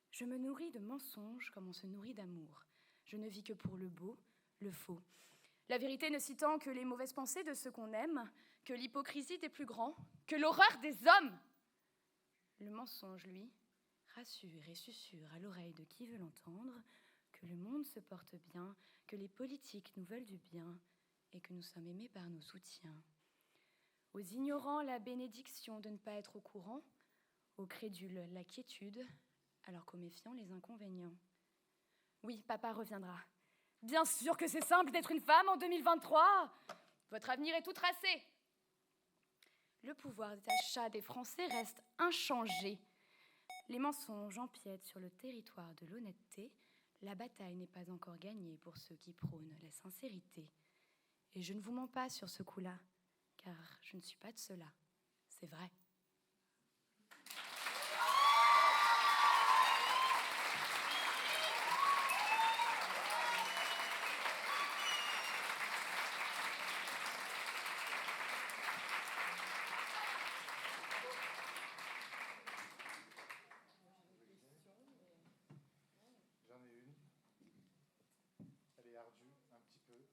Je me nourris de mensonges comme on se nourrit d'amour. Je ne vis que pour le beau, le faux. La vérité ne citant que les mauvaises pensées de ceux qu'on aime, que l'hypocrisie des plus grands, que l'horreur des hommes. Le mensonge, lui, rassure et susurre à l'oreille de qui veut l'entendre que le monde se porte bien, que les politiques nous veulent du bien et que nous sommes aimés par nos soutiens. Aux ignorants, la bénédiction de ne pas être au courant, aux crédules, la quiétude, alors qu'aux méfiants, les inconvénients. Oui, papa reviendra. Bien sûr que c'est simple d'être une femme en 2023. Votre avenir est tout tracé. Le pouvoir d'achat des Français reste inchangé. Les mensonges empiètent sur le territoire de l'honnêteté. La bataille n'est pas encore gagnée pour ceux qui prônent la sincérité. Et je ne vous mens pas sur ce coup-là, car je ne suis pas de ceux-là. C'est vrai. J'en ai une. Elle est ardue, un petit peu.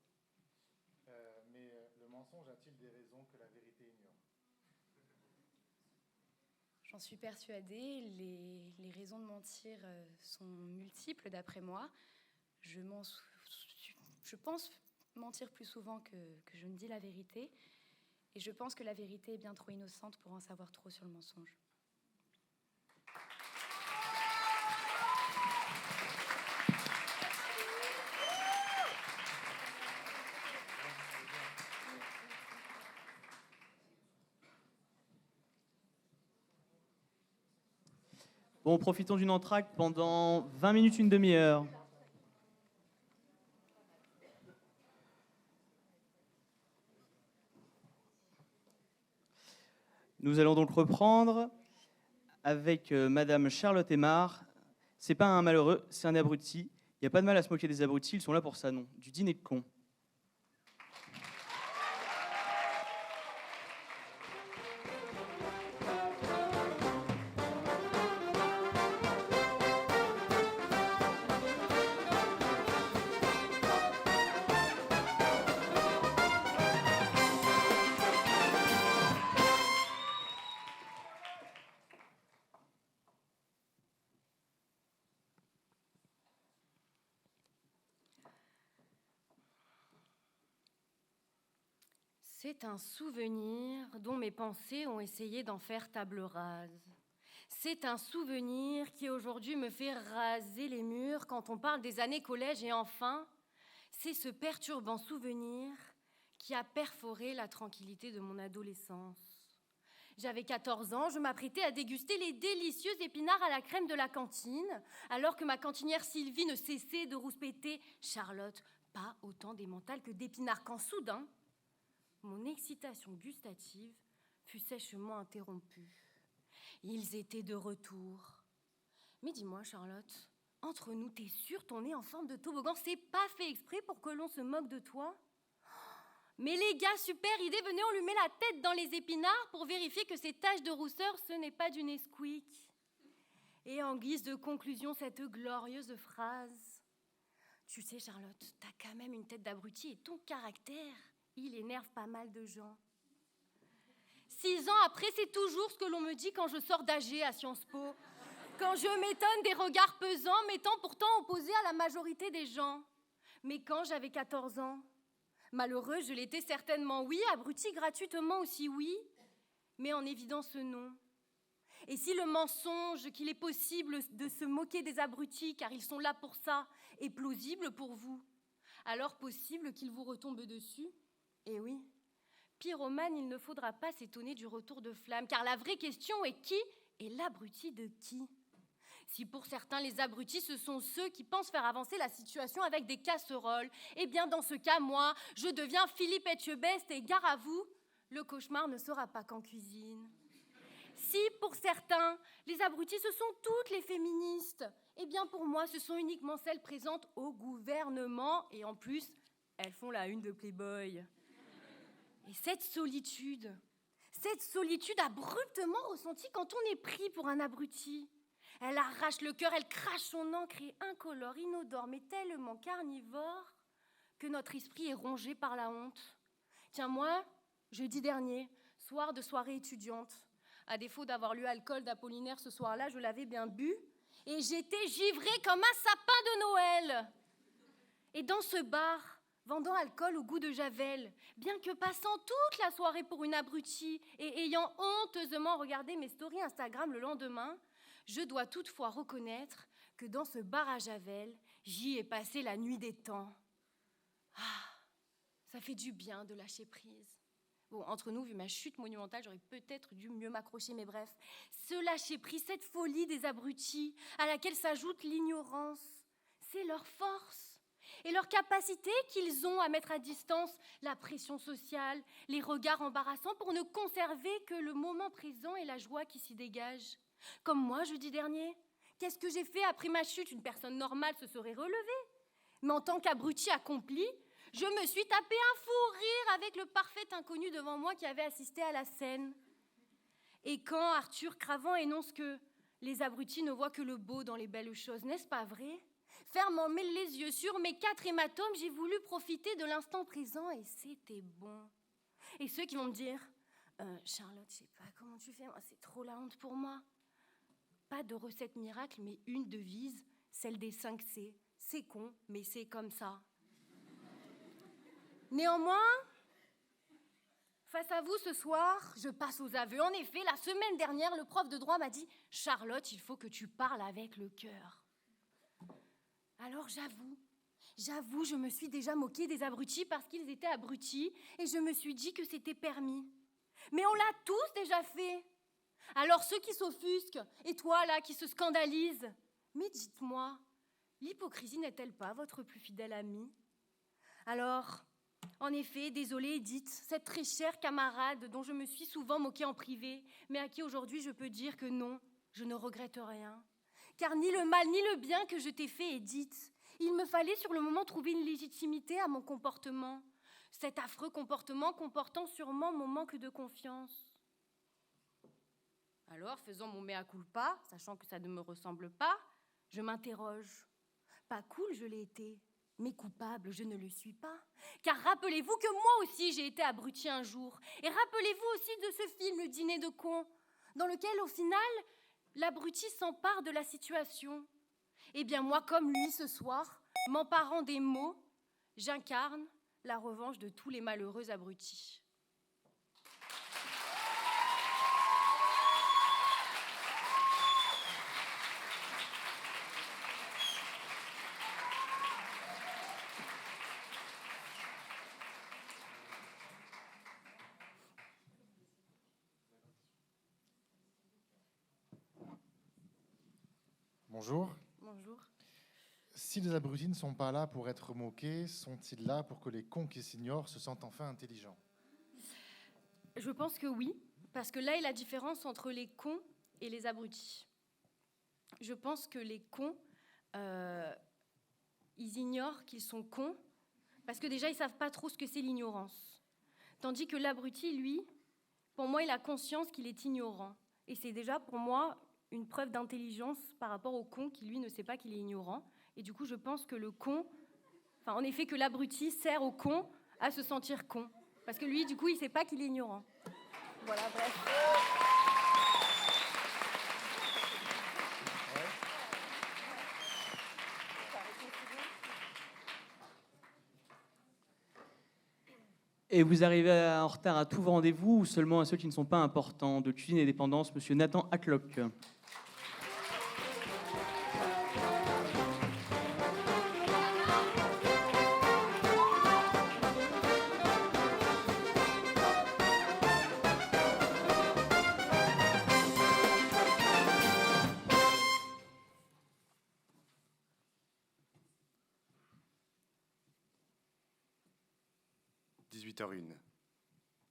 Mais le mensonge a-t-il des raisons que la vérité ignore? J'en suis persuadée, les raisons de mentir sont multiples d'après moi. Je pense mentir plus souvent que je ne dis la vérité. Et je pense que la vérité est bien trop innocente pour en savoir trop sur le mensonge. Bon, profitons d'une entracte pendant 20 minutes, une demi-heure. Nous allons donc reprendre avec Madame Charlotte Aymar. C'est pas un malheureux, c'est un abruti. Il n'y a pas de mal à se moquer des abrutis, ils sont là pour ça, non. Du dîner de cons. C'est un souvenir dont mes pensées ont essayé d'en faire table rase. C'est un souvenir qui aujourd'hui me fait raser les murs quand on parle des années collège et enfin, c'est ce perturbant souvenir qui a perforé la tranquillité de mon adolescence. J'avais 14 ans, je m'apprêtais à déguster les délicieux épinards à la crème de la cantine, alors que ma cantinière Sylvie ne cessait de rouspéter « Charlotte, pas autant d'émental que d'épinards » quand soudain, mon excitation gustative fut sèchement interrompue. Ils étaient de retour. Mais dis-moi, Charlotte, entre nous, t'es sûre ton nez en forme de toboggan, c'est pas fait exprès pour que l'on se moque de toi? Mais les gars, super idée, venez, on lui met la tête dans les épinards pour vérifier que ces taches de rousseur, ce n'est pas du Nesquik. Et en guise de conclusion, cette glorieuse phrase. Tu sais, Charlotte, t'as quand même une tête d'abruti et ton caractère, il énerve pas mal de gens. 6 ans après, c'est toujours ce que l'on me dit quand je sors d'AG à Sciences Po. Quand je m'étonne des regards pesants, m'étant pourtant opposée à la majorité des gens. Mais quand j'avais 14 ans, malheureux, je l'étais certainement, oui, abruti gratuitement aussi, oui, mais en évidence non. Et si le mensonge qu'il est possible de se moquer des abrutis, car ils sont là pour ça, est plausible pour vous, alors possible qu'il vous retombe dessus? Eh oui, pyromane, il ne faudra pas s'étonner du retour de flamme, car la vraie question est qui est l'abruti de qui? Si pour certains, les abrutis, ce sont ceux qui pensent faire avancer la situation avec des casseroles, eh bien dans ce cas, moi, je deviens Philippe Etchebest et gare à vous, le cauchemar ne sera pas qu'en cuisine. Si pour certains, les abrutis, ce sont toutes les féministes, eh bien pour moi, ce sont uniquement celles présentes au gouvernement et en plus, elles font la une de Playboy. Et cette solitude abruptement ressentie quand on est pris pour un abruti, elle arrache le cœur, elle crache son encre et incolore, inodore, mais tellement carnivore que notre esprit est rongé par la honte. Tiens, moi, jeudi dernier, soir de soirée étudiante, à défaut d'avoir lu alcool d'Apollinaire ce soir-là, je l'avais bien bu et j'étais givrée comme un sapin de Noël. Et dans ce bar, vendant alcool au goût de Javel, bien que passant toute la soirée pour une abrutie et ayant honteusement regardé mes stories Instagram le lendemain, Je dois toutefois reconnaître que dans ce bar à Javel, j'y ai passé la nuit des temps. Ah, ça fait du bien de lâcher prise. Bon, entre nous, vu ma chute monumentale, j'aurais peut-être dû mieux m'accrocher, mais bref. Ce lâcher-prise, cette folie des abrutis, à laquelle s'ajoute l'ignorance, c'est leur force et leur capacité qu'ils ont à mettre à distance la pression sociale, les regards embarrassants pour ne conserver que le moment présent et la joie qui s'y dégage. Comme moi, jeudi dernier. Qu'est-ce que j'ai fait après ma chute? Une personne normale se serait relevée. Mais en tant qu'abruti accompli, je me suis tapé un fou rire avec le parfait inconnu devant moi qui avait assisté à la scène. Et quand Arthur Cravant énonce que les abrutis ne voient que le beau dans les belles choses, n'est-ce pas vrai? Fermant les yeux sur mes 4 hématomes, j'ai voulu profiter de l'instant présent et c'était bon. Et ceux qui vont me dire Charlotte, je sais pas comment tu fais, moi, c'est trop la honte pour moi. Pas de recette miracle, mais une devise, celle des 5 C. C'est con, mais c'est comme ça. Néanmoins, face à vous ce soir, je passe aux aveux. En effet, la semaine dernière, le prof de droit m'a dit « Charlotte, il faut que tu parles avec le cœur. » Alors j'avoue, je me suis déjà moquée des abrutis parce qu'ils étaient abrutis et je me suis dit que c'était permis. Mais on l'a tous déjà fait. Alors ceux qui s'offusquent, et toi là qui se scandalisent, mais dites-moi, l'hypocrisie n'est-elle pas votre plus fidèle amie? Alors, en effet, désolée Edith, cette très chère camarade dont je me suis souvent moquée en privé, mais à qui aujourd'hui je peux dire que non, je ne regrette rien. Car ni le mal ni le bien que je t'ai fait, Edith, il me fallait sur le moment trouver une légitimité à mon comportement. Cet affreux comportement comportant sûrement mon manque de confiance. Alors, faisant mon mea culpa, sachant que ça ne me ressemble pas, je m'interroge. Pas cool, je l'ai été, mais coupable, je ne le suis pas. Car rappelez-vous que moi aussi, j'ai été abruti un jour. Et rappelez-vous aussi de ce film, Le Dîner de cons, dans lequel, au final, l'abruti s'empare de la situation. Eh bien, moi, comme lui, ce soir, m'emparant des mots, j'incarne la revanche de tous les malheureux abrutis. Bonjour. Bonjour. Si les abrutis ne sont pas là pour être moqués, sont-ils là pour que les cons qui s'ignorent se sentent enfin intelligents? Je pense que oui, parce que là est la différence entre les cons et les abrutis. Je pense que les cons, ils ignorent qu'ils sont cons, parce que déjà, ils ne savent pas trop ce que c'est l'ignorance. Tandis que l'abruti, lui, pour moi, il a conscience qu'il est ignorant. Et c'est déjà, pour moi, une preuve d'intelligence par rapport au con qui, lui, ne sait pas qu'il est ignorant. Et du coup, je pense que le con, en effet, que l'abruti sert au con à se sentir con. Parce que lui, du coup, il ne sait pas qu'il est ignorant. Voilà, bref. Et vous arrivez en retard à tous vos rendez-vous ou seulement à ceux qui ne sont pas importants? De Cuisine et Dépendance, monsieur Nathan Atlock.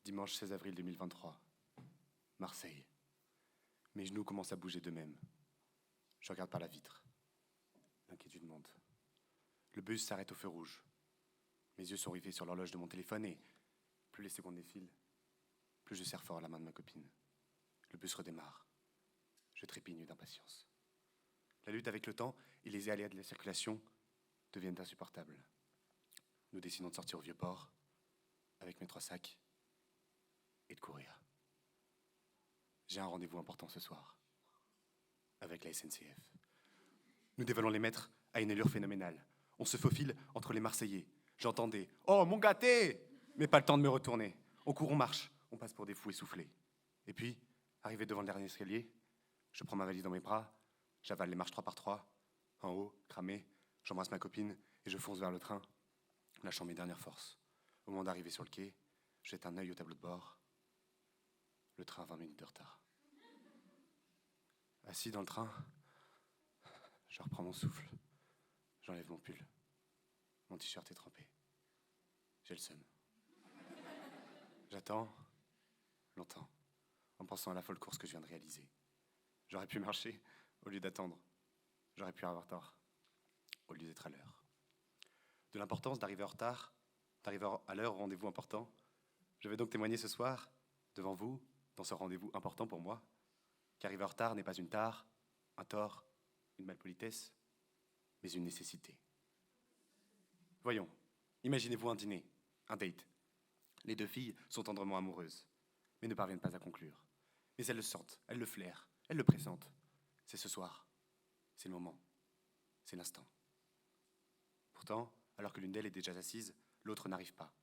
Dimanche 16 avril 2023, Marseille. Mes genoux commencent à bouger d'eux-mêmes. Je regarde par la vitre. L'inquiétude monte. Le bus s'arrête au feu rouge. Mes yeux sont rivés sur l'horloge de mon téléphone et plus les secondes défilent, plus je serre fort la main de ma copine. Le bus redémarre. Je trépigne d'impatience. La lutte avec le temps et les aléas de la circulation deviennent insupportables. Nous décidons de sortir au Vieux-Port avec mes 3 sacs et de courir. J'ai un rendez-vous important ce soir avec la SNCF. Nous dévalons les mètres à une allure phénoménale. On se faufile entre les Marseillais. J'entends des « Oh, mon gâté !» mais pas le temps de me retourner. On court, on marche, on passe pour des fous essoufflés. Et puis, arrivé devant le dernier escalier, je prends ma valise dans mes bras, J'avale les marches 3 par 3. En haut, cramé, j'embrasse ma copine et je fonce vers le train, lâchant mes dernières forces. Au moment d'arriver sur le quai, je jette un œil au tableau de bord. Le train a 20 minutes de retard. Assis dans le train, je reprends mon souffle. J'enlève mon pull. Mon t-shirt est trempé. J'ai le seum. J'attends longtemps, en pensant à la folle course que je viens de réaliser. J'aurais pu marcher au lieu d'attendre. J'aurais pu avoir tort au lieu d'être à l'heure. De l'importance d'arriver en retard, d'arriver à l'heure au rendez-vous important, je vais donc témoigner ce soir, devant vous, dans ce rendez-vous important pour moi, qu'arriver en retard n'est pas une tare, un tort, une malpolitesse, mais une nécessité. Voyons, imaginez-vous un dîner, un date. Les deux filles sont tendrement amoureuses, mais ne parviennent pas à conclure. Mais elles le sentent, elles le flairent, elles le pressentent. C'est ce soir, c'est le moment, c'est l'instant. Pourtant, alors que l'une d'elles est déjà assise, l'autre n'arrive pas.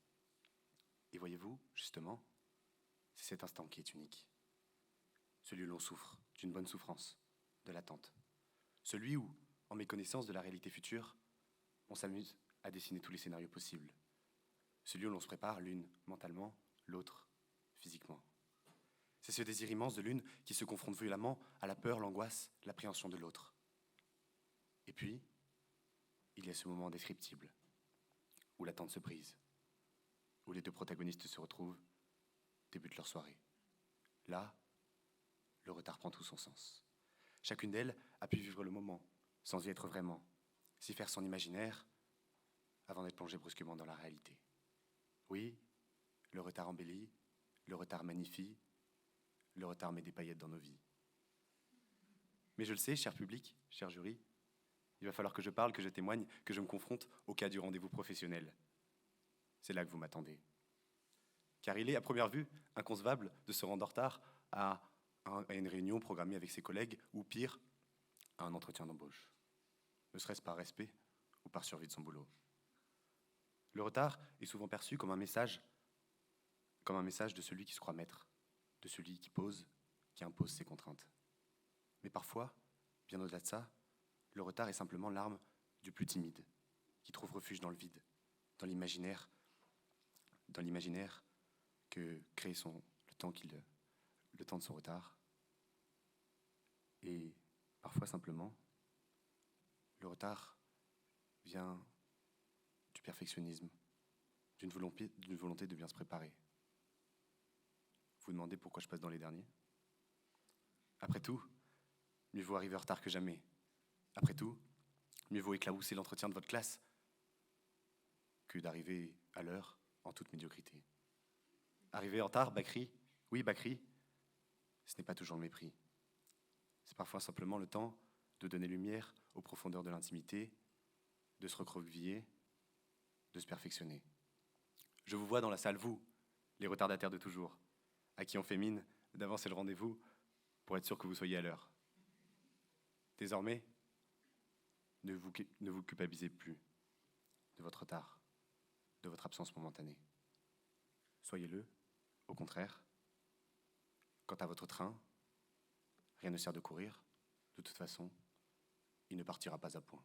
Et voyez-vous, justement, c'est cet instant qui est unique. Celui où l'on souffre d'une bonne souffrance, de l'attente. Celui où, en méconnaissance de la réalité future, on s'amuse à dessiner tous les scénarios possibles. Celui où l'on se prépare l'une mentalement, l'autre physiquement. C'est ce désir immense de l'une qui se confronte violemment à la peur, l'angoisse, l'appréhension de l'autre. Et puis, il y a ce moment indescriptible, où l'attente se brise, où les deux protagonistes se retrouvent, débutent leur soirée. Là, le retard prend tout son sens. Chacune d'elles a pu vivre le moment, sans y être vraiment, s'y faire son imaginaire, avant d'être plongée brusquement dans la réalité. Oui, le retard embellit, le retard magnifie, le retard met des paillettes dans nos vies. Mais je le sais, cher public, cher jury, il va falloir que je parle, que je témoigne, que je me confronte au cas du rendez-vous professionnel. C'est là que vous m'attendez. Car il est, à première vue, inconcevable de se rendre en retard à une réunion programmée avec ses collègues, ou pire, à un entretien d'embauche. Ne serait-ce par respect ou par survie de son boulot. Le retard est souvent perçu comme un message de celui qui se croit maître, de celui qui pose, qui impose ses contraintes. Mais parfois, bien au-delà de ça, le retard est simplement l'arme du plus timide, qui trouve refuge dans le vide, dans l'imaginaire que crée le temps de son retard. Et parfois simplement, le retard vient du perfectionnisme, d'une volonté de bien se préparer. Vous vous demandez pourquoi je passe dans les derniers? Après tout, mieux vaut arriver en retard que jamais. Après tout, mieux vaut éclabousser l'entretien de votre classe que d'arriver à l'heure en toute médiocrité. Arriver en retard, Bakri, oui Bakri, ce n'est pas toujours le mépris. C'est parfois simplement le temps de donner lumière aux profondeurs de l'intimité, de se recroqueviller, de se perfectionner. Je vous vois dans la salle, vous, les retardataires de toujours, à qui on fait mine d'avancer le rendez-vous pour être sûr que vous soyez à l'heure. Désormais, ne vous culpabilisez plus de votre retard, de votre absence momentanée. Soyez-le, au contraire. Quant à votre train, rien ne sert de courir. De toute façon, il ne partira pas à point.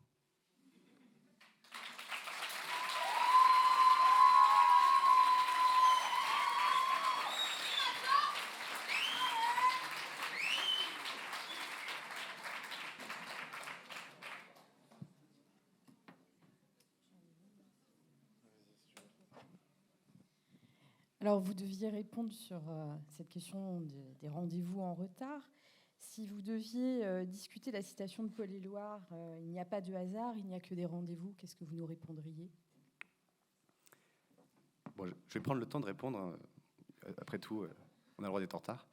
Alors, vous deviez répondre sur cette question des rendez-vous en retard. Si vous deviez discuter la citation de Paul Éluard, il n'y a pas de hasard, il n'y a que des rendez-vous, qu'est-ce que vous nous répondriez? Bon, je vais prendre le temps de répondre. Après tout, on a le droit d'être en retard.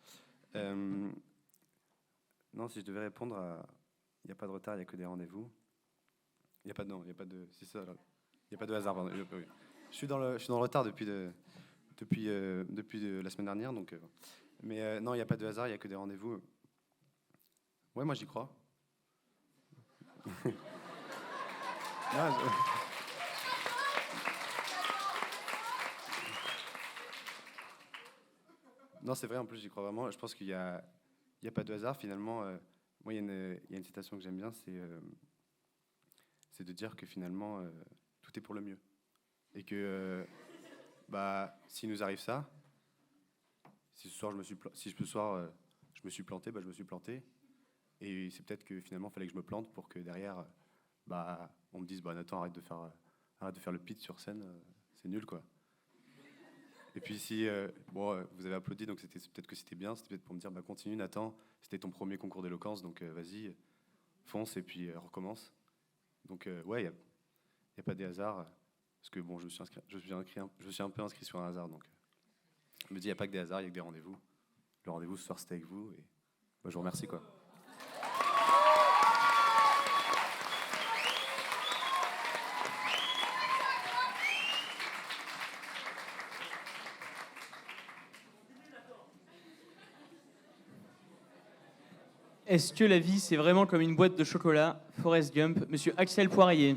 Non, si je devais répondre à il n'y a pas de retard, il n'y a que des rendez-vous. Il n'y a pas de c'est ça. Il n'y a pas de hasard. Pardon. Je suis dans le retard depuis la semaine dernière, donc. Mais non, il n'y a pas de hasard, il n'y a que des rendez-vous. Ouais, moi j'y crois. Non, non, c'est vrai, en plus j'y crois vraiment. Je pense qu'il n'y a pas de hasard finalement. Moi, il y a une citation que j'aime bien, c'est de dire que finalement, tout est pour le mieux. Et que s'il nous arrive ça, si ce soir je me suis planté, je me suis planté. Et c'est peut-être que finalement, il fallait que je me plante pour que derrière, on me dise, Nathan, arrête de faire le pitch sur scène, c'est nul, quoi. Et puis si, vous avez applaudi, donc peut-être que c'était bien, c'était peut-être pour me dire, continue Nathan, c'était ton premier concours d'éloquence, donc vas-y, fonce et puis recommence. Donc il n'y a pas des hasards, parce que bon, je suis un peu inscrit sur un hasard, donc je me dis, il n'y a pas que des hasards, il y a que des rendez-vous. Le rendez-vous ce soir, c'était avec vous, et je vous remercie, quoi. Est-ce que la vie, c'est vraiment comme une boîte de chocolat? Forrest Gump, monsieur Axel Poirier.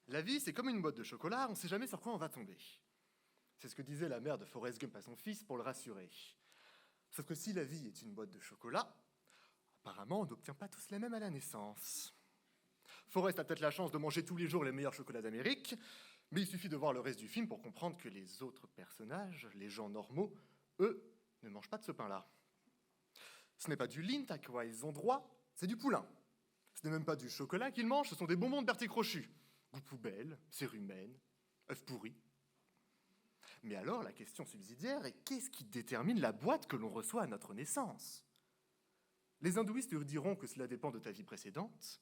La vie, c'est comme une boîte de chocolat, on ne sait jamais sur quoi on va tomber. C'est ce que disait la mère de Forrest Gump à son fils pour le rassurer. Sauf que si la vie est une boîte de chocolat, apparemment, on n'obtient pas tous les mêmes à la naissance. Forrest a peut-être la chance de manger tous les jours les meilleurs chocolats d'Amérique, mais il suffit de voir le reste du film pour comprendre que les autres personnages, les gens normaux, eux, ne mangent pas de ce pain-là. Ce n'est pas du Lindt à quoi ils ont droit, c'est du poulain. Ce n'est même pas du chocolat qu'ils mangent, ce sont des bonbons de Berthier Crochu. Goût poubelle, cérumen, œufs pourris. Mais alors, la question subsidiaire est qu'est-ce qui détermine la boîte que l'on reçoit à notre naissance? Les hindouistes diront que cela dépend de ta vie précédente.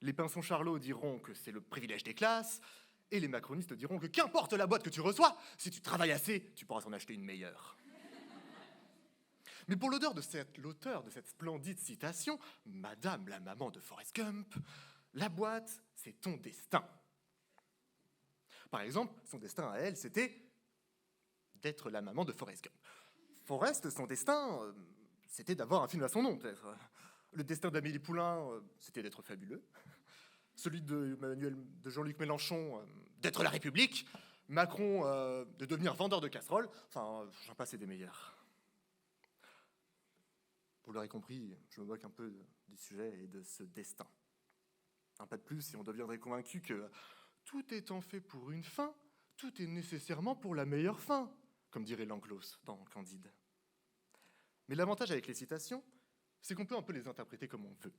Les pinsons charlots diront que c'est le privilège des classes. Et les macronistes diront que qu'importe la boîte que tu reçois, si tu travailles assez, tu pourras en acheter une meilleure. Mais pour l'auteur de cette splendide citation, Madame la maman de Forrest Gump, la boîte, c'est ton destin. Par exemple, son destin à elle, c'était d'être la maman de Forrest Gump. Forrest, son destin, c'était d'avoir un film à son nom, peut-être. Le destin d'Amélie Poulain, c'était d'être fabuleux. Celui de Jean-Luc Mélenchon, d'être la République. Macron, de devenir vendeur de casseroles. Enfin, j'en passe et des meilleurs. Vous l'aurez compris, je me moque un peu du sujet et de ce destin. Un pas de plus si on deviendrait convaincu que tout étant fait pour une fin, tout est nécessairement pour la meilleure fin, comme dirait Langloss dans Candide. Mais l'avantage avec les citations, c'est qu'on peut un peu les interpréter comme on veut.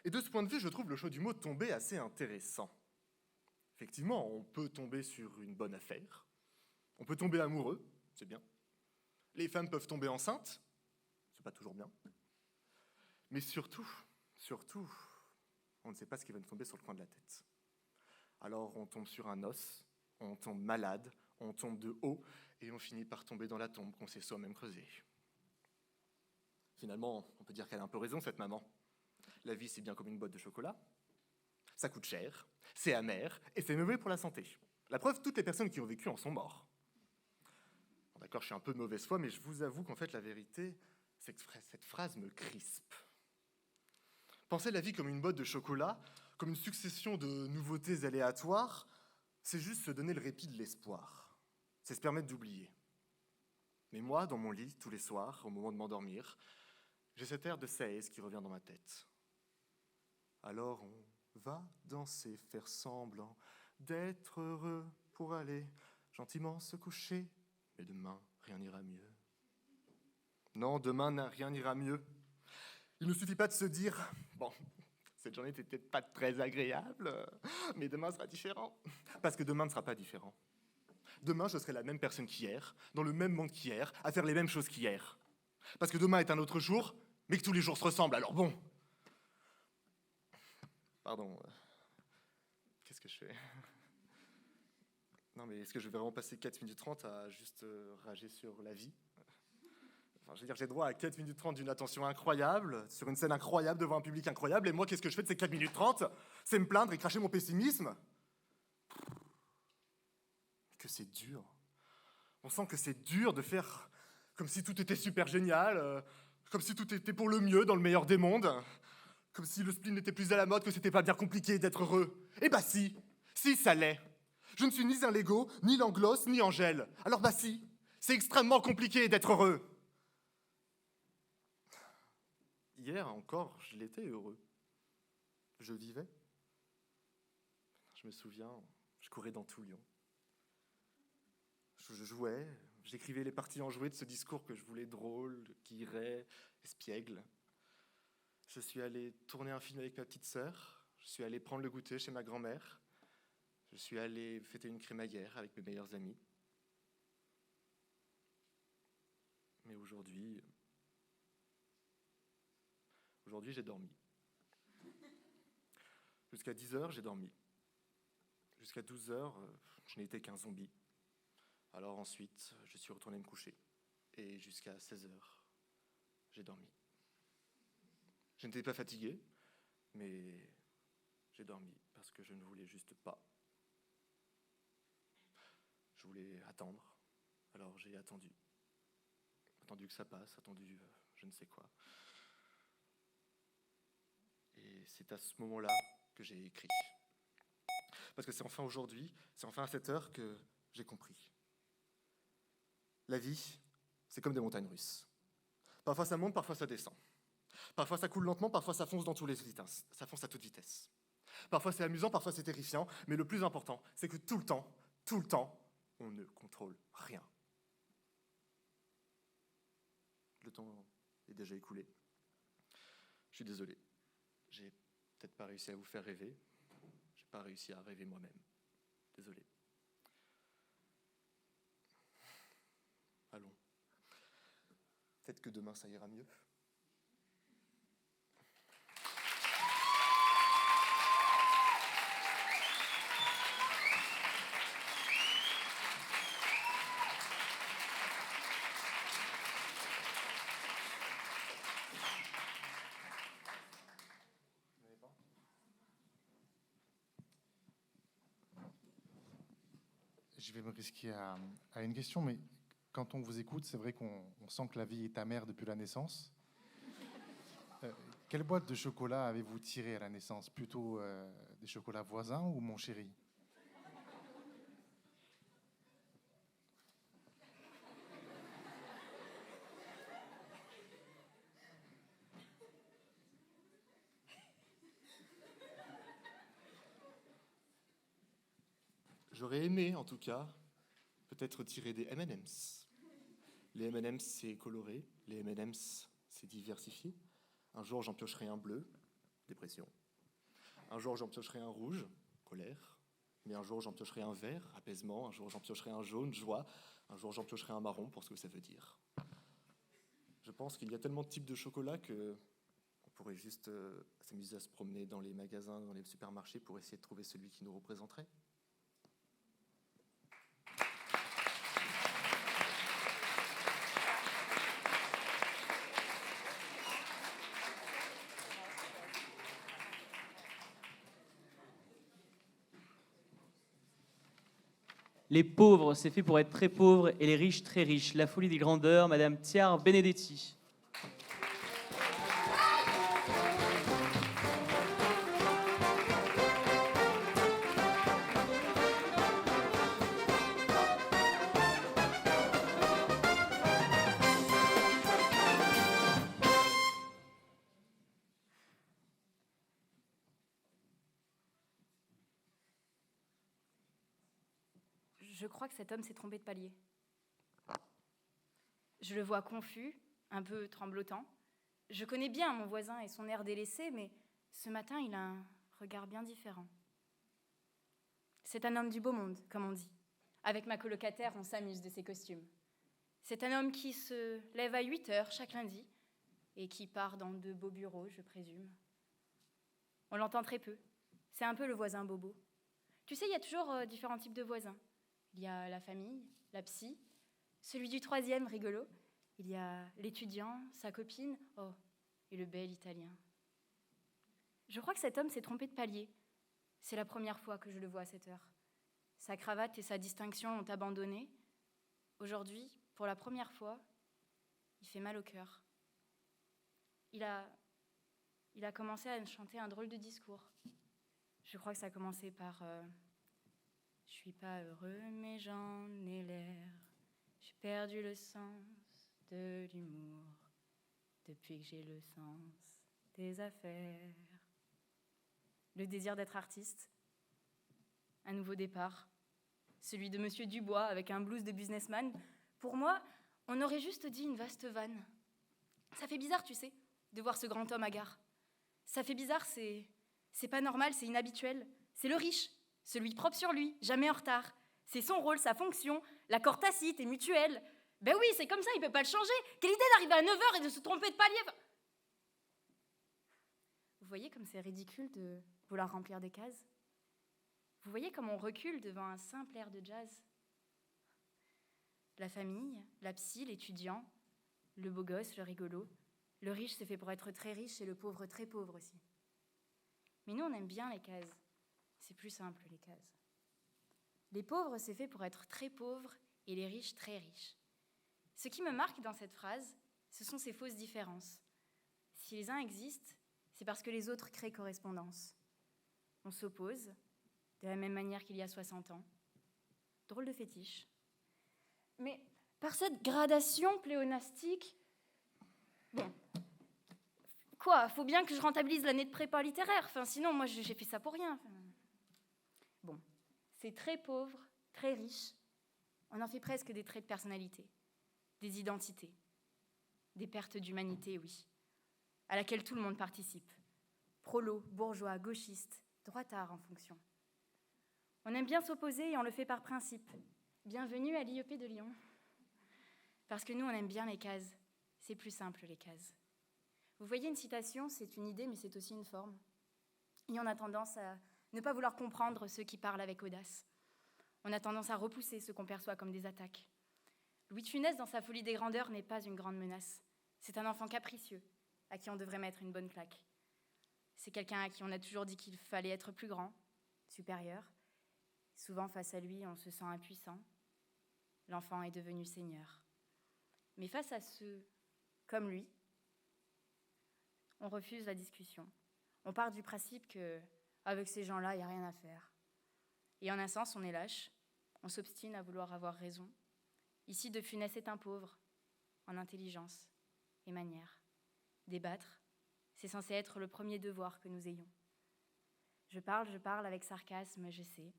Et de ce point de vue, je trouve le choix du mot tomber assez intéressant. Effectivement, on peut tomber sur une bonne affaire, on peut tomber amoureux, c'est bien. Les femmes peuvent tomber enceintes, c'est pas toujours bien. Mais surtout, on ne sait pas ce qui va nous tomber sur le coin de la tête. Alors on tombe sur un os, on tombe malade, on tombe de haut, et on finit par tomber dans la tombe qu'on s'est soi-même creusée. Finalement, on peut dire qu'elle a un peu raison, cette maman. La vie, c'est bien comme une boîte de chocolat. Ça coûte cher, c'est amer, et c'est mauvais pour la santé. La preuve, toutes les personnes qui ont vécu en sont mortes. Bon, d'accord, je suis un peu de mauvaise foi, mais je vous avoue qu'en fait, la vérité, c'est que cette phrase me crispe. Penser la vie comme une boîte de chocolat, comme une succession de nouveautés aléatoires, c'est juste se donner le répit de l'espoir. C'est se permettre d'oublier. Mais moi, dans mon lit, tous les soirs, au moment de m'endormir, j'ai cet air de Seize qui revient dans ma tête. Alors on va danser, faire semblant d'être heureux pour aller gentiment se coucher. Mais demain, rien n'ira mieux. Non, demain, rien n'ira mieux. Il ne suffit pas de se dire, bon, cette journée n'était peut-être pas très agréable, mais demain sera différent. Parce que demain ne sera pas différent. Demain, je serai la même personne qu'hier, dans le même monde qu'hier, à faire les mêmes choses qu'hier. Parce que demain est un autre jour, mais que tous les jours se ressemblent, alors bon. Pardon, qu'est-ce que je fais? Non, mais est-ce que je vais vraiment passer 4 minutes 30 à juste rager sur la vie? Enfin, je veux dire, j'ai droit à 4 minutes 30 d'une attention incroyable, sur une scène incroyable, devant un public incroyable, et moi, qu'est-ce que je fais de ces 4 minutes 30? C'est me plaindre et cracher mon pessimisme. Que c'est dur. On sent que c'est dur de faire comme si tout était super génial, comme si tout était pour le mieux dans le meilleur des mondes, comme si le spleen n'était plus à la mode, que c'était pas bien compliqué d'être heureux. Eh bah si, ça l'est. Je ne suis ni un Lego, ni Langlos, ni Angèle. Alors bah si, c'est extrêmement compliqué d'être heureux. Hier encore, je l'étais heureux. Je vivais. Je me souviens, je courais dans tout Lyon. Je jouais, j'écrivais les parties enjouées de ce discours que je voulais drôle, guiré, espiègle. Je suis allé tourner un film avec ma petite sœur. Je suis allé prendre le goûter chez ma grand-mère. Je suis allé fêter une crémaillère avec mes meilleurs amis. Mais aujourd'hui, j'ai dormi. Jusqu'à 10h, j'ai dormi. Jusqu'à 12h, je n'étais qu'un zombie. Alors ensuite, je suis retourné me coucher. Et jusqu'à 16h, j'ai dormi. Je n'étais pas fatigué, mais j'ai dormi parce que je ne voulais juste pas. Je voulais attendre, alors j'ai attendu. Attendu que ça passe, attendu je ne sais quoi. Et c'est à ce moment-là que j'ai écrit. Parce que c'est enfin aujourd'hui, c'est enfin à cette heure que j'ai compris. La vie, c'est comme des montagnes russes. Parfois ça monte, parfois ça descend. Parfois ça coule lentement, parfois ça fonce dans tous les vitesses. Ça fonce à toute vitesse. Parfois c'est amusant, parfois c'est terrifiant, mais le plus important, c'est que tout le temps, on ne contrôle rien. Le temps est déjà écoulé. Je suis désolé. J'ai peut-être pas réussi à vous faire rêver. J'ai pas réussi à rêver moi-même. Désolé. Allons. Peut-être que demain ça ira mieux. Je vais me risquer à une question, mais quand on vous écoute, c'est vrai qu'on sent que la vie est amère depuis la naissance. Quelle boîte de chocolat avez-vous tiré à la naissance? Plutôt des chocolats voisins ou Mon Chéri? J'aurais aimé, en tout cas, peut-être tirer des M&M's. Les M&M's, c'est coloré. Les M&M's, c'est diversifié. Un jour, j'en piocherai un bleu, dépression. Un jour, j'en piocherai un rouge, colère. Mais un jour, j'en piocherai un vert, apaisement. Un jour, j'en piocherai un jaune, joie. Un jour, j'en piocherai un marron, pour ce que ça veut dire. Je pense qu'il y a tellement de types de chocolat que on pourrait juste s'amuser à se promener dans les magasins, dans les supermarchés, pour essayer de trouver celui qui nous représenterait. Les pauvres, c'est fait pour être très pauvres, et les riches, très riches. La folie des grandeurs, Madame Thiard Benedetti. Je crois que cet homme s'est trompé de palier. Je le vois confus, un peu tremblotant. Je connais bien mon voisin et son air délaissé, mais ce matin, il a un regard bien différent. C'est un homme du beau monde, comme on dit. Avec ma colocataire, on s'amuse de ses costumes. C'est un homme qui se lève à 8h chaque lundi et qui part dans de beaux bureaux, je présume. On l'entend très peu. C'est un peu le voisin bobo. Tu sais, il y a toujours différents types de voisins. Il y a la famille, la psy, celui du 3e, rigolo, Il y a l'étudiant, sa copine, oh, et le bel Italien. Je crois que cet homme s'est trompé de palier. C'est la première fois que je le vois à cette heure. Sa cravate et sa distinction l'ont abandonné. Aujourd'hui, pour la première fois, il fait mal au cœur. Il a commencé à chanter un drôle de discours. Je crois que ça a commencé par je suis pas heureux, mais j'en ai l'air. J'ai perdu le sens de l'humour depuis que j'ai le sens des affaires. Le désir d'être artiste. Un nouveau départ. Celui de Monsieur Dubois avec un blues de businessman. Pour moi, on aurait juste dit une vaste vanne. Ça fait bizarre, tu sais, de voir ce grand homme hagard. Ça fait bizarre, c'est pas normal, c'est inhabituel. C'est le riche, celui propre sur lui, jamais en retard. C'est son rôle, sa fonction, l'accord tacite et mutuel. Ben oui, c'est comme ça, il peut pas le changer. Quelle idée d'arriver à 9h et de se tromper de palier. Vous voyez comme c'est ridicule de vouloir remplir des cases? Vous voyez comme on recule devant un simple air de jazz? La famille, la psy, l'étudiant, le beau gosse, le rigolo. Le riche, c'est fait pour être très riche et le pauvre très pauvre aussi. Mais nous, on aime bien les cases. C'est plus simple, les cases. Les pauvres, c'est fait pour être très pauvres et les riches, très riches. Ce qui me marque dans cette phrase, ce sont ces fausses différences. Si les uns existent, c'est parce que les autres créent correspondance. On s'oppose, de la même manière qu'il y a 60 ans. Drôle de fétiche. Mais par cette gradation pléonastique, bon, quoi, faut bien que je rentabilise l'année de prépa littéraire, enfin, sinon, moi, j'ai fait ça pour rien. Enfin, bon, c'est très pauvre, très riche, on en fait presque des traits de personnalité, des identités, des pertes d'humanité, oui, à laquelle tout le monde participe. Prolo, bourgeois, gauchiste, droitard en fonction. On aime bien s'opposer et on le fait par principe. Bienvenue à l'IEP de Lyon. Parce que nous, on aime bien les cases. C'est plus simple, les cases. Vous voyez, une citation, c'est une idée, mais c'est aussi une forme. Et on a tendance à ne pas vouloir comprendre ceux qui parlent avec audace. On a tendance à repousser ce qu'on perçoit comme des attaques. Louis de Funès, dans sa folie des grandeurs, n'est pas une grande menace. C'est un enfant capricieux, à qui on devrait mettre une bonne claque. C'est quelqu'un à qui on a toujours dit qu'il fallait être plus grand, supérieur. Souvent, face à lui, on se sent impuissant. L'enfant est devenu seigneur. Mais face à ceux comme lui, on refuse la discussion. On part du principe qu'avec ces gens-là, il n'y a rien à faire. Et en un sens, on est lâche. On s'obstine à vouloir avoir raison. Ici, De Funès est un pauvre, en intelligence et manière. Débattre, c'est censé être le premier devoir que nous ayons. Je parle avec sarcasme, je sais.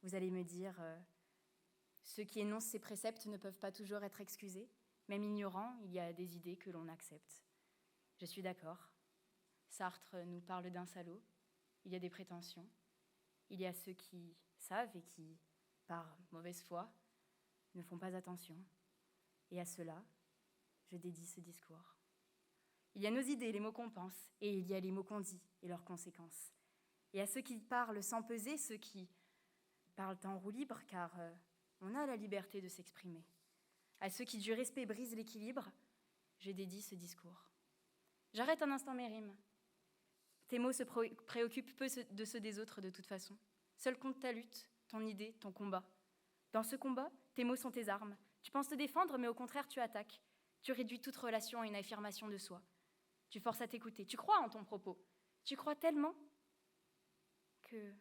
Vous allez me dire, ceux qui énoncent ces préceptes ne peuvent pas toujours être excusés. Même ignorants, il y a des idées que l'on accepte. Je suis d'accord. Sartre nous parle d'un salaud. Il y a des prétentions. Il y a ceux qui savent et qui, par mauvaise foi, ne font pas attention. Et à ceux-là, je dédie ce discours. Il y a nos idées, les mots qu'on pense, et il y a les mots qu'on dit et leurs conséquences. Et à ceux qui parlent sans peser, ceux qui parlent en roue libre, car on a la liberté de s'exprimer. À ceux qui du respect brisent l'équilibre, je dédie ce discours. J'arrête un instant mes rimes. Tes mots se préoccupent peu de ceux des autres de toute façon. Seul compte ta lutte, ton idée, ton combat. Dans ce combat, tes mots sont tes armes. Tu penses te défendre, mais au contraire, tu attaques. Tu réduis toute relation à une affirmation de soi. Tu forces à t'écouter. Tu crois en ton propos. Tu crois tellement que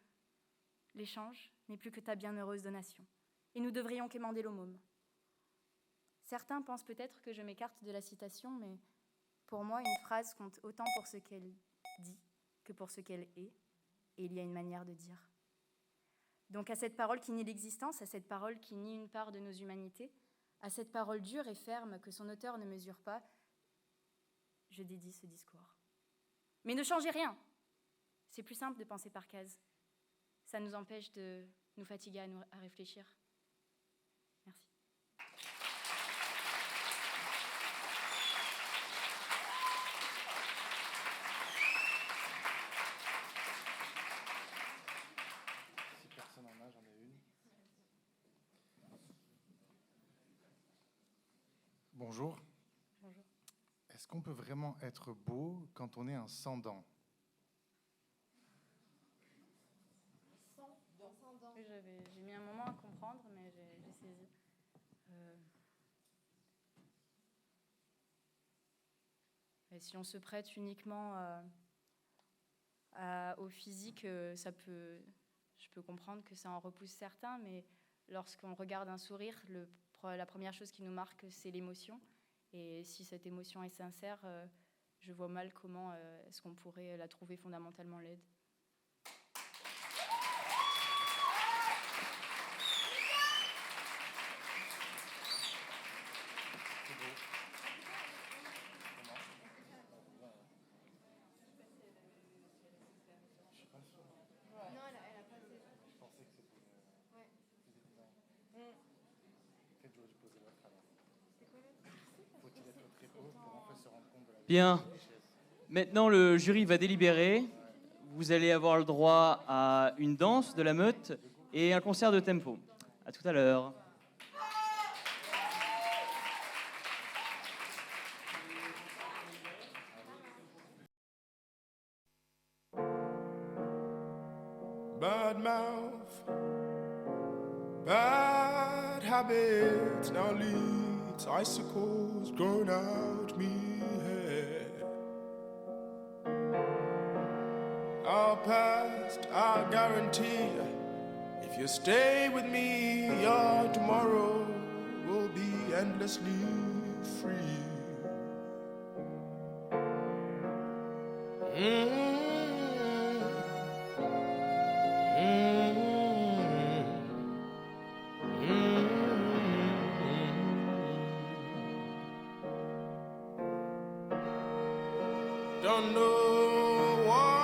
l'échange n'est plus que ta bienheureuse donation. Et nous devrions quémander l'aumône. Certains pensent peut-être que je m'écarte de la citation, mais pour moi, une phrase compte autant pour ce qu'elle dit que pour ce qu'elle est, et il y a une manière de dire. Donc à cette parole qui nie l'existence, à cette parole qui nie une part de nos humanités, à cette parole dure et ferme que son auteur ne mesure pas, je dédie ce discours. Mais ne changez rien. C'est plus simple de penser par cases. Ça nous empêche de nous fatiguer à réfléchir. Merci. Si personne en a, j'en ai une. Bonjour, Est-ce qu'on peut vraiment être beau quand on est un sans-dents? Oui, j'ai mis un moment à comprendre, mais j'ai saisi. Et si on se prête uniquement au physique, je peux comprendre que ça en repousse certains, mais lorsqu'on regarde un sourire, la première chose qui nous marque, c'est l'émotion. Et si cette émotion est sincère, je vois mal comment est-ce qu'on pourrait la trouver fondamentalement laide. Bien. Maintenant, le jury va délibérer. Vous allez avoir le droit à une danse de la meute et un concert de tempo. À tout à l'heure. Bad mouth, bad habits now leads icicles growing out me hair. Our past, I guarantee, if you stay with me, your tomorrow will be endlessly free. Don't know what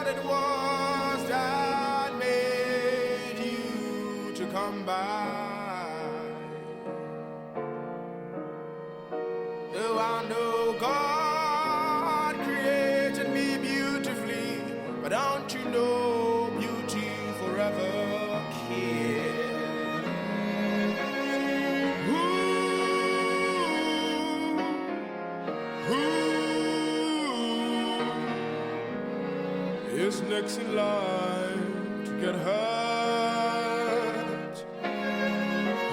it was that made you to come by. Though I know God created me beautifully, but don't you know beauty forever cares? Is next in line to get hurt?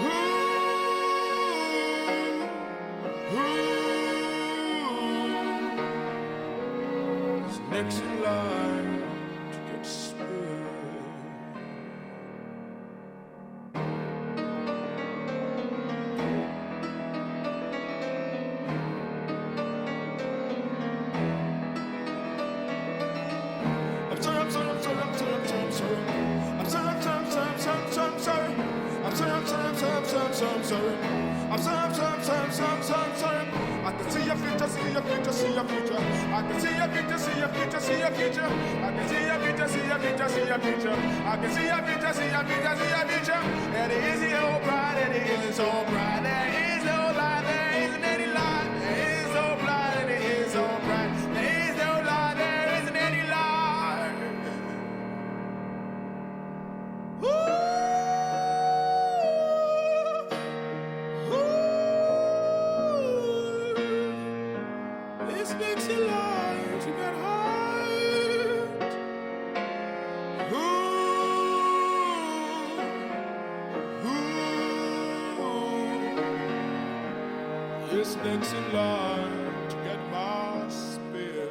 Who is next in line to get spared? I can see your future, see your future, see your future. I can see your future, see your future, see your future. I can see your future, see your future, see your future. I can see your future, see your future, see your future. And it is no pride, and it isn't so bright. There is no lie, there isn't any lie. There is no blind, and it is so bright. There is no lie, there isn't any lie. This makes it life to get hurt. This makes it life to get my spear.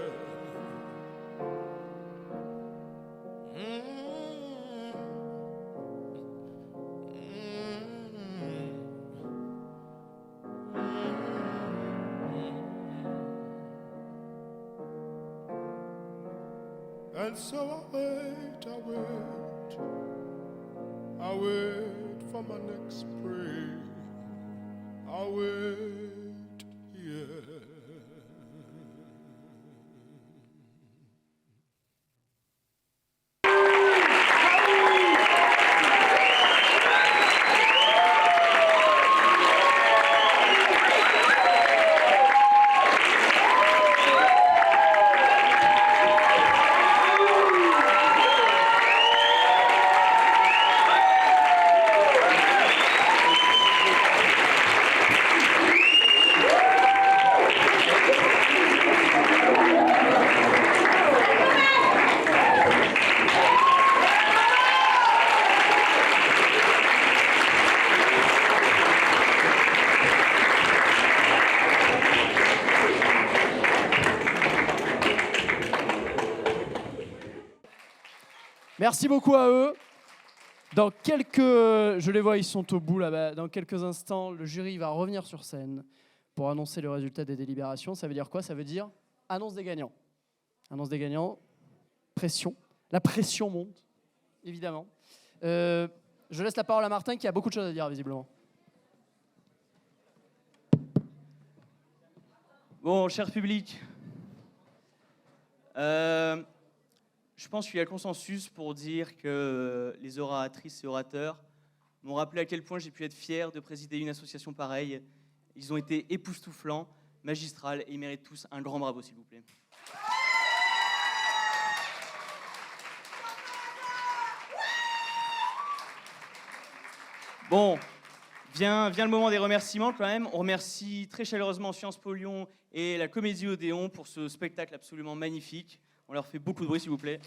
And so I wait for my next prey. I wait here. Merci beaucoup à eux. Dans quelques... Je les vois, ils sont au bout là-bas. Dans quelques instants, le jury va revenir sur scène pour annoncer le résultat des délibérations. Ça veut dire quoi? Ça veut dire annonce des gagnants. Annonce des gagnants, pression. La pression monte, évidemment. Je laisse la parole à Martin qui a beaucoup de choses à dire, visiblement. Bon, cher public, je pense qu'il y a consensus pour dire que les oratrices et orateurs m'ont rappelé à quel point j'ai pu être fier de présider une association pareille. Ils ont été époustouflants, magistrales, et ils méritent tous un grand bravo, s'il vous plaît. Bon, vient le moment des remerciements quand même. On remercie très chaleureusement Sciences Po Lyon et la Comédie Odéon pour ce spectacle absolument magnifique. On leur fait beaucoup de bruit, s'il vous plaît.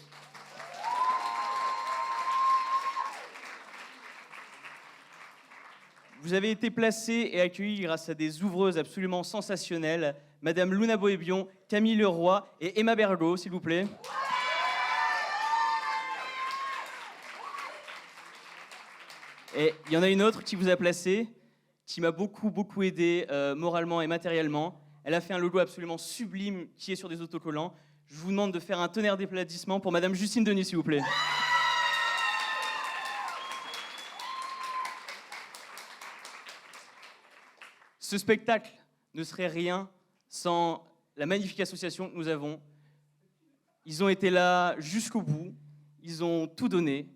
Vous avez été placés et accueillis grâce à des ouvreuses absolument sensationnelles, Madame Luna Boébion, Camille Leroy et Emma Bergot, s'il vous plaît. Et il y en a une autre qui vous a placé, qui m'a beaucoup aidé moralement et matériellement. Elle a fait un logo absolument sublime qui est sur des autocollants. Je vous demande de faire un tonnerre d'applaudissements pour Madame Justine Denis, s'il vous plaît. Ce spectacle ne serait rien sans la magnifique association que nous avons. Ils ont été là jusqu'au bout, ils ont tout donné.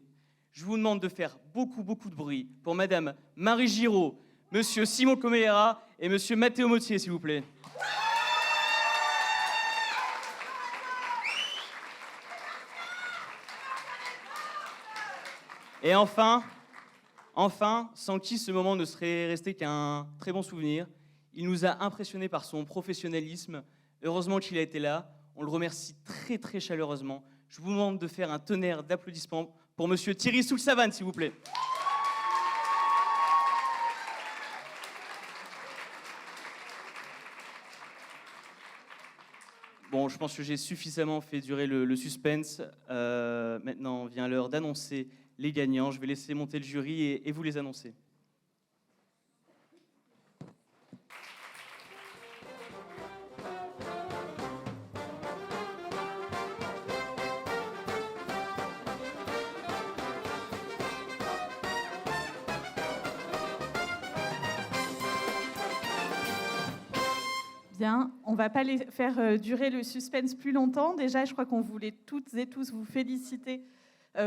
Je vous demande de faire beaucoup de bruit pour Madame Marie Giraud, Monsieur Simon Comellera et Monsieur Matteo Mottier, s'il vous plaît. Et enfin, sans qui ce moment ne serait resté qu'un très bon souvenir, il nous a impressionnés par son professionnalisme. Heureusement qu'il a été là. On le remercie très chaleureusement. Je vous demande de faire un tonnerre d'applaudissements pour Monsieur Thierry Soulsavane, s'il vous plaît. Bon, je pense que j'ai suffisamment fait durer le suspense. Maintenant vient l'heure d'annoncer les gagnants. Je vais laisser monter le jury et vous les annoncer. Bien, on ne va pas faire durer le suspense plus longtemps. Déjà, je crois qu'on voulait toutes et tous vous féliciter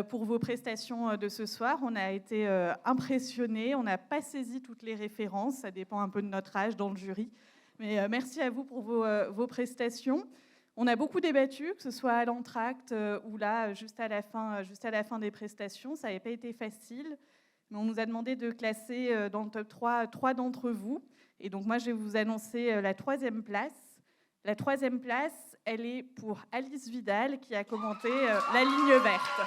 pour vos prestations de ce soir. On a été impressionnés, on n'a pas saisi toutes les références, ça dépend un peu de notre âge dans le jury. Mais merci à vous pour vos prestations. On a beaucoup débattu, que ce soit à l'entracte ou là, juste à la fin des prestations. Ça n'avait pas été facile, mais on nous a demandé de classer dans le top 3 d'entre vous. Et donc moi, je vais vous annoncer la 3e place. La 3e place, elle est pour Alice Vidal, qui a commenté La ligne verte.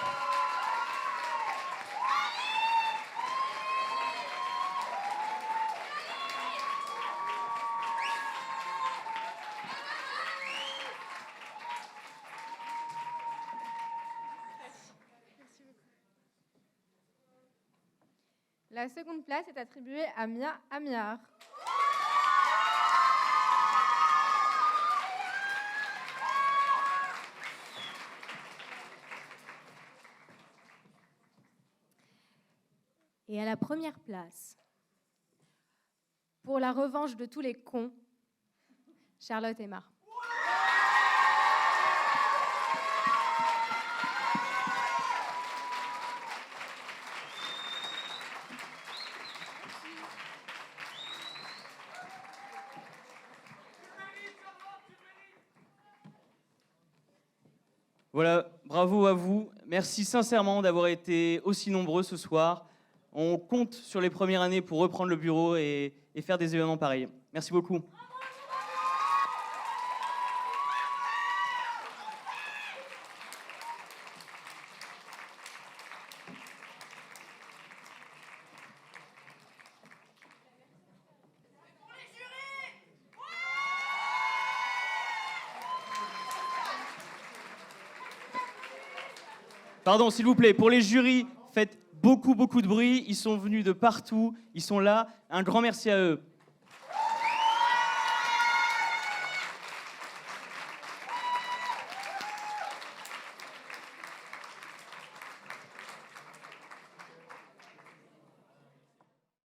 La 2e place est attribuée à Mia Amiar. Et à la 1re place, pour la revanche de tous les cons, Charlotte Aymar. Voilà, bravo à vous. Merci sincèrement d'avoir été aussi nombreux ce soir. On compte sur les premières années pour reprendre le bureau et faire des événements pareils. Merci beaucoup. Pardon, s'il vous plaît, pour les jurys, faites beaucoup de bruit. Ils sont venus de partout, ils sont là. Un grand merci à eux.